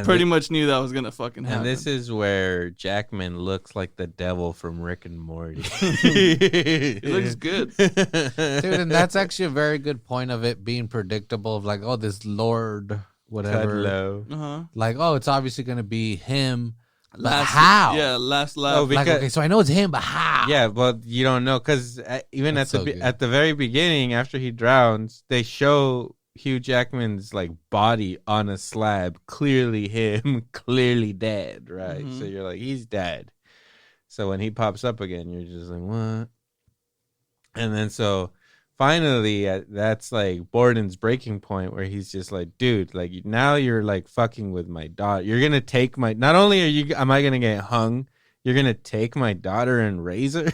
pretty much knew that was gonna fucking happen. And this is where Jackman looks like the devil from Rick and Morty. He looks good. Dude, and that's actually a very good point of it being predictable. Of like, oh, this Lord, whatever. Cudlow. Uh-huh. Like, oh, it's obviously going to be him how? Yeah, last laugh. Oh, Like, because okay, so I know it's him, but how? yeah, but you don't know because even That's so good. at the very beginning, after he drowns, they show Hugh Jackman's like body on a slab, clearly him, clearly dead, right? So you're like, he's dead. So when he pops up again, you're just like, what? And then so finally, that's like Borden's breaking point where he's just like, dude, like now you're like fucking with my daughter. You're gonna take my. Not only am I gonna get hung, you're gonna take my daughter and raise her.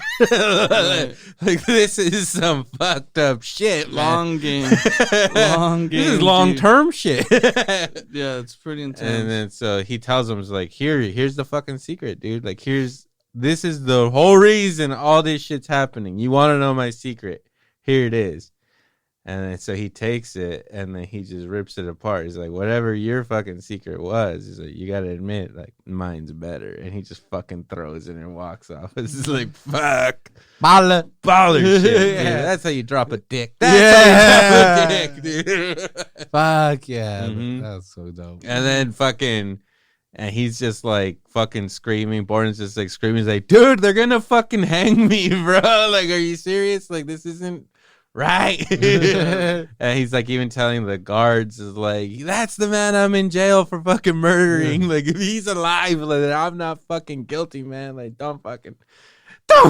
Like this is some fucked up shit. Long man. game. Long game. This is long term shit. Yeah, it's pretty intense. And then so he tells him, "Is like, here's the fucking secret, dude. Like, this is the whole reason all this shit's happening. You want to know my secret? Here it is." And then so he takes it and then he just rips it apart. He's like, whatever your fucking secret was, he's like, you got to admit, like, mine's better. And he just fucking throws it and walks off. It's just like, fuck. Baller shit. Yeah. Dude. That's how you drop a dick. That's how you drop a dick, dude. Fuck yeah. Mhm. That's so dope. And then fucking, and he's just like fucking screaming. Borden's just like screaming. He's like, dude, they're gonna fucking hang me, bro. Like, are you serious? Like, this isn't right. And he's like even telling the guards, is like, that's the man I'm in jail for fucking murdering. Like, if he's alive, like, I'm not fucking guilty, man. Like, don't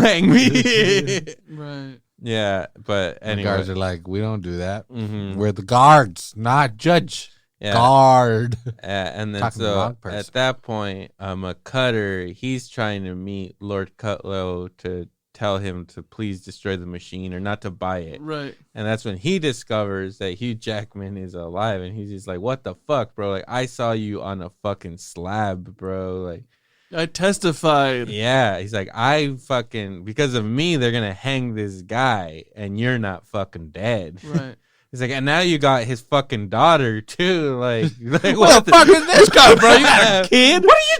hang me. Right. Yeah, but The anyway. guards are like, we don't do that. Mhm. We're the guards, not judge. Yeah. Guard. And then Talking to the so wrong person. at that point, a Cutter, he's trying to meet Lord Cutlow to tell him to please destroy the machine or not to buy it. Right. And that's when he discovers that Hugh Jackman is alive, and he's just like, what the fuck, bro? Like, I saw you on a fucking slab, bro. Like, I testified. yeah. He's like, I fucking, because of me, they're gonna hang this guy, and you're not fucking dead. Right. He's like, and now you got his fucking daughter too. Like What the fuck is this guy, bro? You got a kid? What are you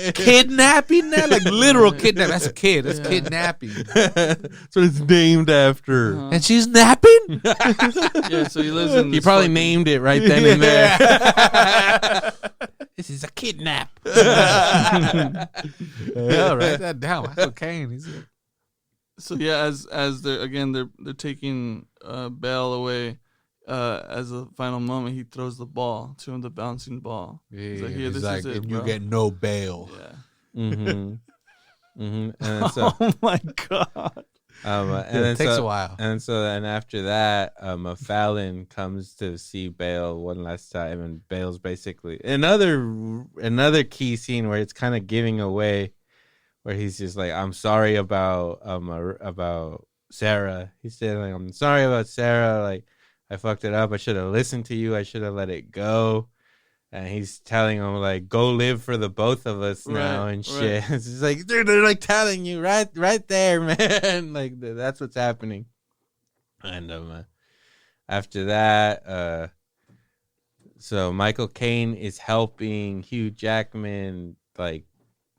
doing? Kidnapping now? Like literal kidnapping. That's a kid. That's kidnapping. That's what it's named after. Uh-huh. And she's napping? Yeah, so he lives in He this probably fucking- named it right then and there. This is a kidnap. Yeah, write that down. Michael Caine. He's a- So yeah, as they're taking Bale away, as a final moment, he throws the ball to him, the bouncing ball. He's like, here, He's this like, is it, and you bro. get no bail. Yeah. Mm-hmm. And then so, Oh my god. and Yeah, then it takes so- a while. And so then after that, a Fallon comes to see Bale one last time, and Bale's basically another key scene where it's kind of giving away, where he's just like, I'm sorry about Sarah. He said, like, I'm sorry about Sarah. Like, I fucked it up. I should have listened to you. I should have let it go. And he's telling him, like, go live for the both of us now and shit. It's just like, dude, they're like telling you right there, man. Like, that's what's happening. And after that, so Michael Caine is helping Hugh Jackman, like,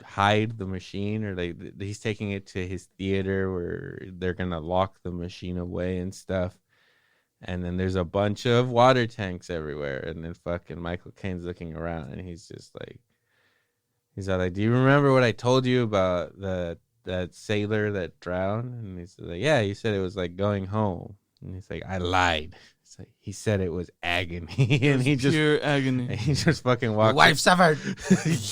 hide the machine, or like he's taking it to his theater where they're gonna lock the machine away and stuff. And then there's a bunch of water tanks everywhere, and then fucking Michael Caine's looking around, and he's just like, he's all like, do you remember what I told you about that sailor that drowned? And he's like, yeah, you said it was like going home. And he's like, I lied. It's like, he said it was agony. And he just pure agony. he just fucking Your walked. wife suffered.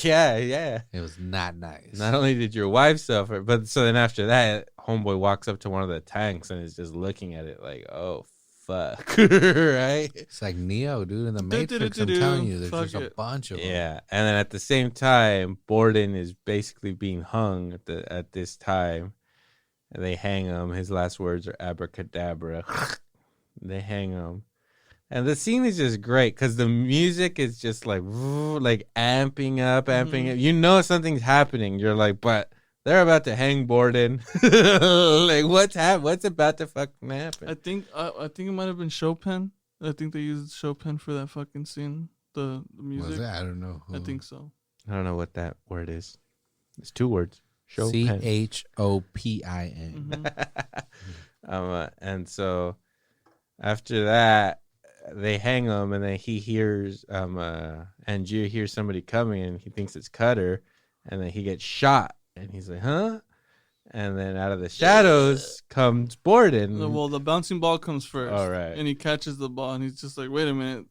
Yeah. It was not nice. Not only did your wife suffer, but so then after that, homeboy walks up to one of the tanks and is just looking at it like, oh, fuck. Right? It's like Neo, dude, in the Matrix. I'm telling you, there's Fuck just a it. bunch of them. Yeah. And then at the same time, Borden is basically being hung at this time. And they hang him. His last words are abracadabra. They hang him. And the scene is just great because the music is just like amping up. You know something's happening. You're like, but they're about to hang Borden. Like, what's about to fucking happen? I think it might have been Chopin. I think they used Chopin for that fucking scene. The music. Was it? I don't know. I think so. I don't know what that word is. It's 2 words. Chopin. CHOPIN. Mhm. And so after that, they hang him, and then he hears Angier hears somebody coming, and he thinks it's Cutter, and then he gets shot, and he's like, huh? And then out of the shadows comes Borden. Well, the bouncing ball comes first. All right. And he catches the ball, and he's just like, wait a minute.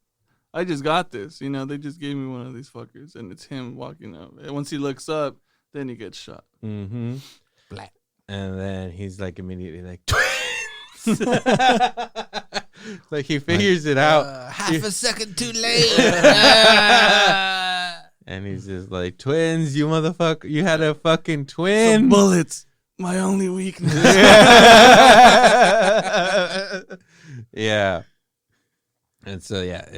I just got this. You know, they just gave me one of these fuckers, and it's him walking up. And once he looks up, then he gets shot. Mm-hmm. Black. And then he's like immediately like, twins. Like he figures it out. Half a second too late. And he's just like, twins, you motherfucker. You had a fucking twin. So bullets, my only weakness. Yeah. And so, yeah,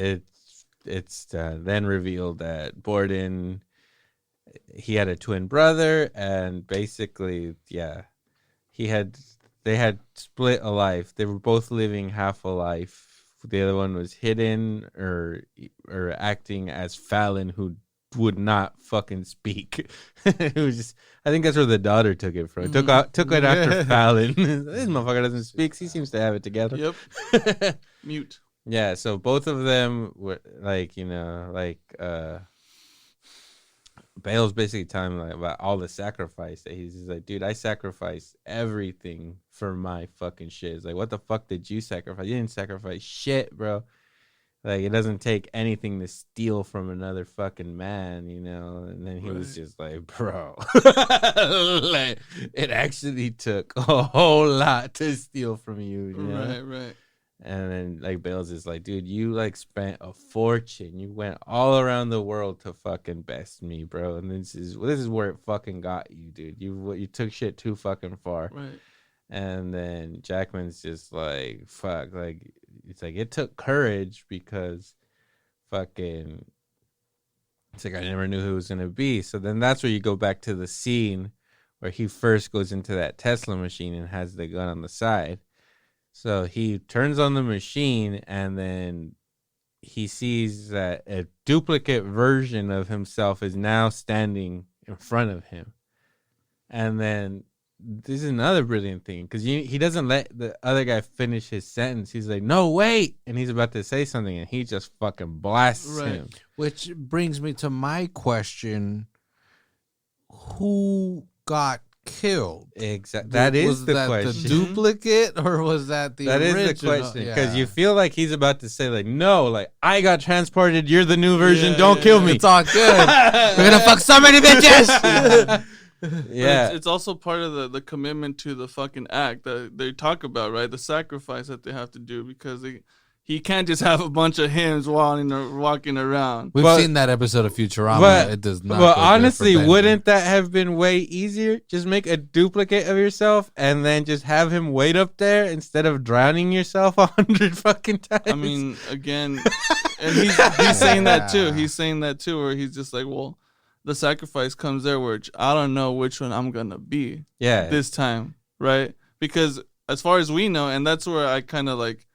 it's then revealed that Borden, he had a twin brother, and basically, yeah, they had split a life. They were both living half a life. The other one was hidden or acting as Fallon, who would not fucking speak. It was just, I think that's where the daughter took it from. Took it after Fallon. This motherfucker doesn't speak. He seems to have it together. Yep. Mute. Yeah, so both of them were like, Bale's basically telling him like about all the sacrifice that he's like, dude, I sacrificed everything for my fucking shit. It's like, what the fuck did you sacrifice? You didn't sacrifice shit, bro. Like, it doesn't take anything to steal from another fucking man, you know? And then he was just like, bro, like, it actually took a whole lot to steal from you, you know? Right. And then, like, Bale's just like, dude, you, like, spent a fortune. You went all around the world to fucking best me, bro. And this is where it fucking got you, dude. You took shit too fucking far. Right. And then Jackman's just like, fuck. Like, it's like, it took courage because fucking, it's like, I never knew who it was going to be. So then that's where you go back to the scene where he first goes into that Tesla machine and has the gun on the side. So he turns on the machine, and then he sees that a duplicate version of himself is now standing in front of him. And then this is another brilliant thing, because he doesn't let the other guy finish his sentence. He's like, no, wait. And he's about to say something, and he just fucking blasts him. Which brings me to my question. Who got killed? Exactly. That is the question. Was that the duplicate, or was that the original? That is the question, because you feel like he's about to say, like, no, like, I got transported, you're the new version, don't kill me. It's all good. We're gonna fuck so many bitches. Yeah. It's also part of the commitment to the fucking act that they talk about, right? The sacrifice that they have to do, because he can't just have a bunch of hymns walking around. We've seen that episode of Futurama. It does not. Well, honestly, wouldn't that have been way easier? Just make a duplicate of yourself and then just have him wait up there instead of drowning yourself 100 fucking times. I mean, again, and he's saying that too. He's saying that too, where he's just like, well, the sacrifice comes there, which I don't know which one I'm gonna be. Yeah. This time, right? Because as far as we know, and that's where I kind of like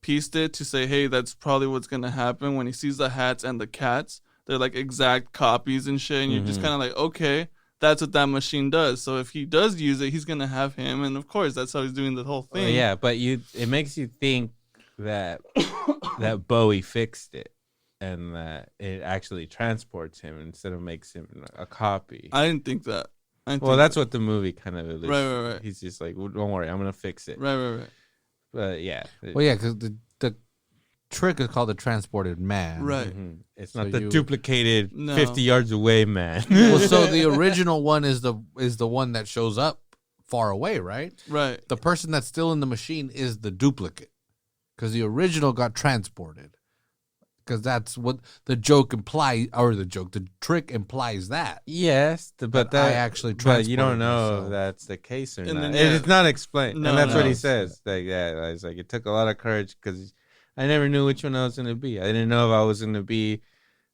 pieced it to say, hey, that's probably what's gonna happen when he sees the hats and the cats. They're like exact copies and shit, and you're just kind of like, okay, that's what that machine does. So if he does use it, he's gonna have him, and of course that's how he's doing the whole thing. Yeah, but it makes you think that that Bowie fixed it and that it actually transports him instead of makes him a copy. I didn't think that. Well, that's what the movie kind of alludes. Right. He's just like, well, don't worry, I'm gonna fix it. Right. But yeah. Well, yeah, because the trick is called the transported man. Right. Mm-hmm. It's not the duplicated No. 50 yards away man. Well, so the original one is the one that shows up far away, right? Right. The person that's still in the machine is the duplicate, because the original got transported. Because that's what the joke implies, or the trick implies that. Yes, but I actually but you don't transported know myself. if that's the case or And not. then, yeah. It's not explained, No, and that's what no. he says. Like, yeah, it's like it took a lot of courage because I never knew which one I was gonna be. I didn't know if I was gonna be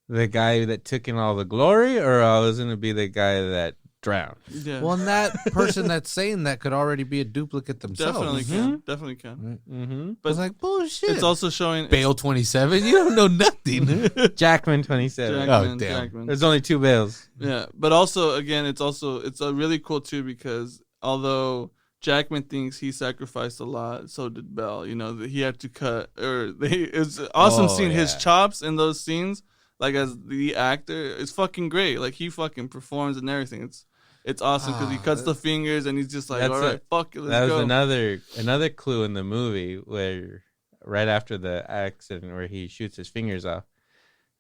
the guy that took in all the glory, or I was gonna be the guy that drowned. Yeah. Well, and that person that's saying that could already be a duplicate themselves. Definitely can. Definitely can. Mm-hmm. But it's like, bullshit. It's also showing Bale 27? You don't know nothing. Jackman 27. Jackman, Oh, damn. Jackman. There's only 2 Bales. Yeah, but also again, it's really cool too, because although Jackman thinks he sacrificed a lot. So did Bell. You know that he had to cut, or it's awesome seeing his chops in those scenes. Like as the actor, it's fucking great. Like he fucking performs and everything. It's awesome because he cuts the fingers and he's just like, all right, fuck it, let's go. That was another clue in the movie where right after the accident where he shoots his fingers off,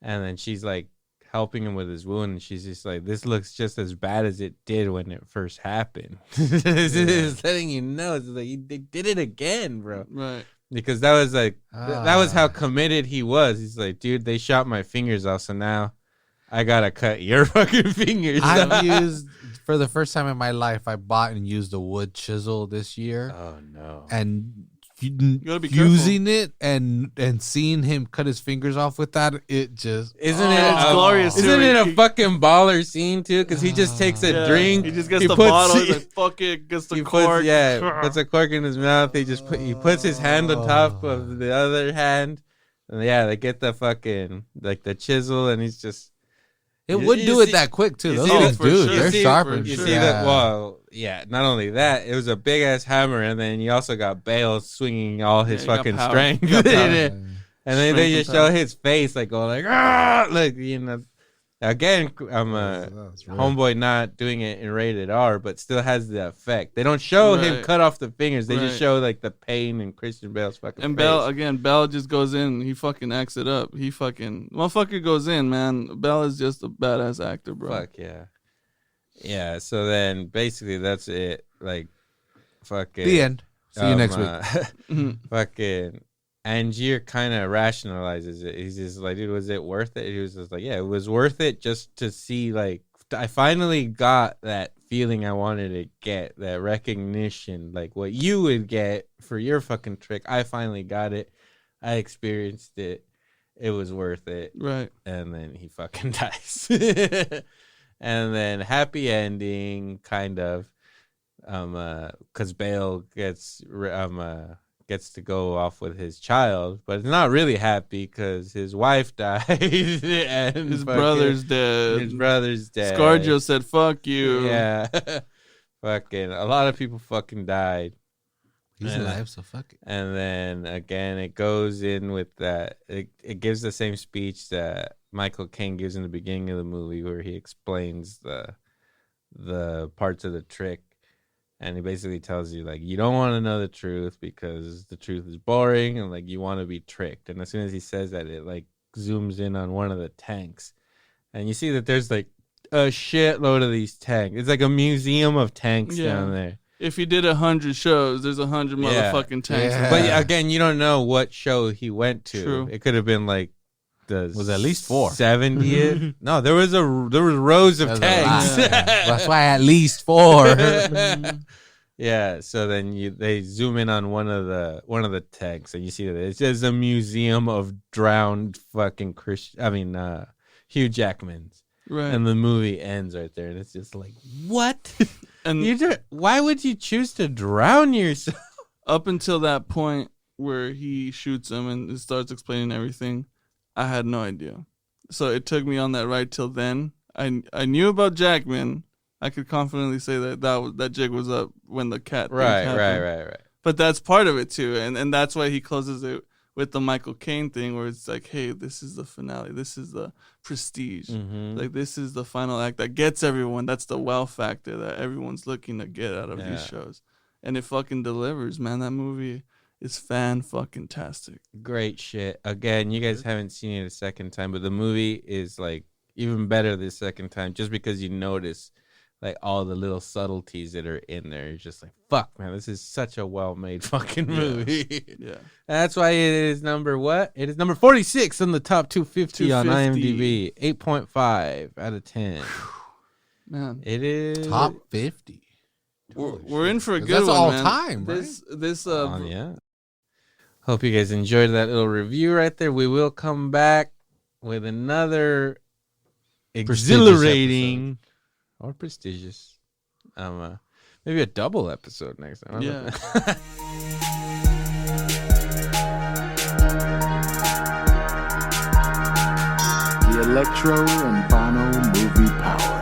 and then she's like helping him with his wound, and she's just like, this looks just as bad as it did when it first happened. It's letting you know, it's like they did it again, bro. Right. Because that was like that was how committed he was. He's like, dude, they shot my fingers off, so now I gotta cut your fucking fingers off. I've used, for the first time in my life, I bought and used a wood chisel this year. Oh no! And you gotta be using it and seeing him cut his fingers off with that, it just it's glorious. Isn't it a fucking baller scene too? Because he just takes a drink. He just gets the bottle. He's like, fuck it. Gets the cork. Puts a cork in his mouth. He puts his hand on top of the other hand, and they get the fucking like the chisel, and he's just. It would do it that quick too. Those things, dude, they're sharp. You see that? Well, yeah. Not only that, it was a big ass hammer, and then you also got Bale swinging all his fucking strength in it, and then they just show his face like going like, ah, like you know. Again, I'm a homeboy not doing it in rated R, but still has the effect. They don't show him cut off the fingers. They just show like the pain in Christian Bale's fucking and face. Bale just goes in. He fucking acts it up. He fucking motherfucker goes in, man. Bale is just a badass actor, bro. Fuck yeah. Yeah, so then basically that's it. Like, fucking. The end. See you next week. Fucking. Angier kind of rationalizes it. He's just like, dude, was it worth it? He was just like, yeah, it was worth it just to see, like, I finally got that feeling I wanted to get, that recognition, like what you would get for your fucking trick. I finally got it. I experienced it. It was worth it. Right. And then he fucking dies. And then happy ending, kind of, because Bale gets to go off with his child, but it's not really happy because his wife died and his brother's dead. His brother's dead. ScarJo said, "Fuck you." Yeah, fucking a lot of people fucking died. He's alive, so fuck it. And then again, it goes in with that. It gives the same speech that Michael Caine gives in the beginning of the movie, where he explains the parts of the trick. And he basically tells you, like, you don't want to know the truth because the truth is boring and, like, you want to be tricked. And as soon as he says that, it, like, zooms in on one of the tanks. And you see that there's, like, a shitload of these tanks. It's like a museum of tanks down there. If he did 100 shows, there's 100 motherfucking tanks. Yeah. But, again, you don't know what show he went to. True. It could have been, like, was at least 4. 70th. No, there was rows of tanks. That's why at least 4. Yeah, so then they zoom in on one of the tanks, and you see that it's just a museum of drowned fucking Hugh Jackmans. Right. And the movie ends right there, and it's just like, what? And why would you choose to drown yourself? Up until that point where he shoots him and it starts explaining everything, I had no idea. So it took me on that ride till then. I knew about Jackman. I could confidently say that jig was up when the cat thing happened. Right. But that's part of it too, and that's why he closes it with the Michael Caine thing, where it's like, hey, this is the finale. This is the prestige. Mm-hmm. Like, this is the final act that gets everyone. That's the wow factor that everyone's looking to get out of these shows, and it fucking delivers, man. That movie is fan-fucking-tastic. Great shit. Again, you guys haven't seen it a second time, but the movie is, like, even better the second time just because you notice, like, all the little subtleties that are in there. You're just like, fuck, man, this is such a well-made fucking movie. Yeah. That's why it is number what? It is number 46 on the top 250 on IMDb. 8.5 out of 10. Man. It is... Top 50. We're in for a good that's one, all man. time, right? This yeah. Hope you guys enjoyed that little review right there. We will come back with another exhilarating or prestigious, maybe a double episode next time. Yeah. The Electro and Bono Movie Power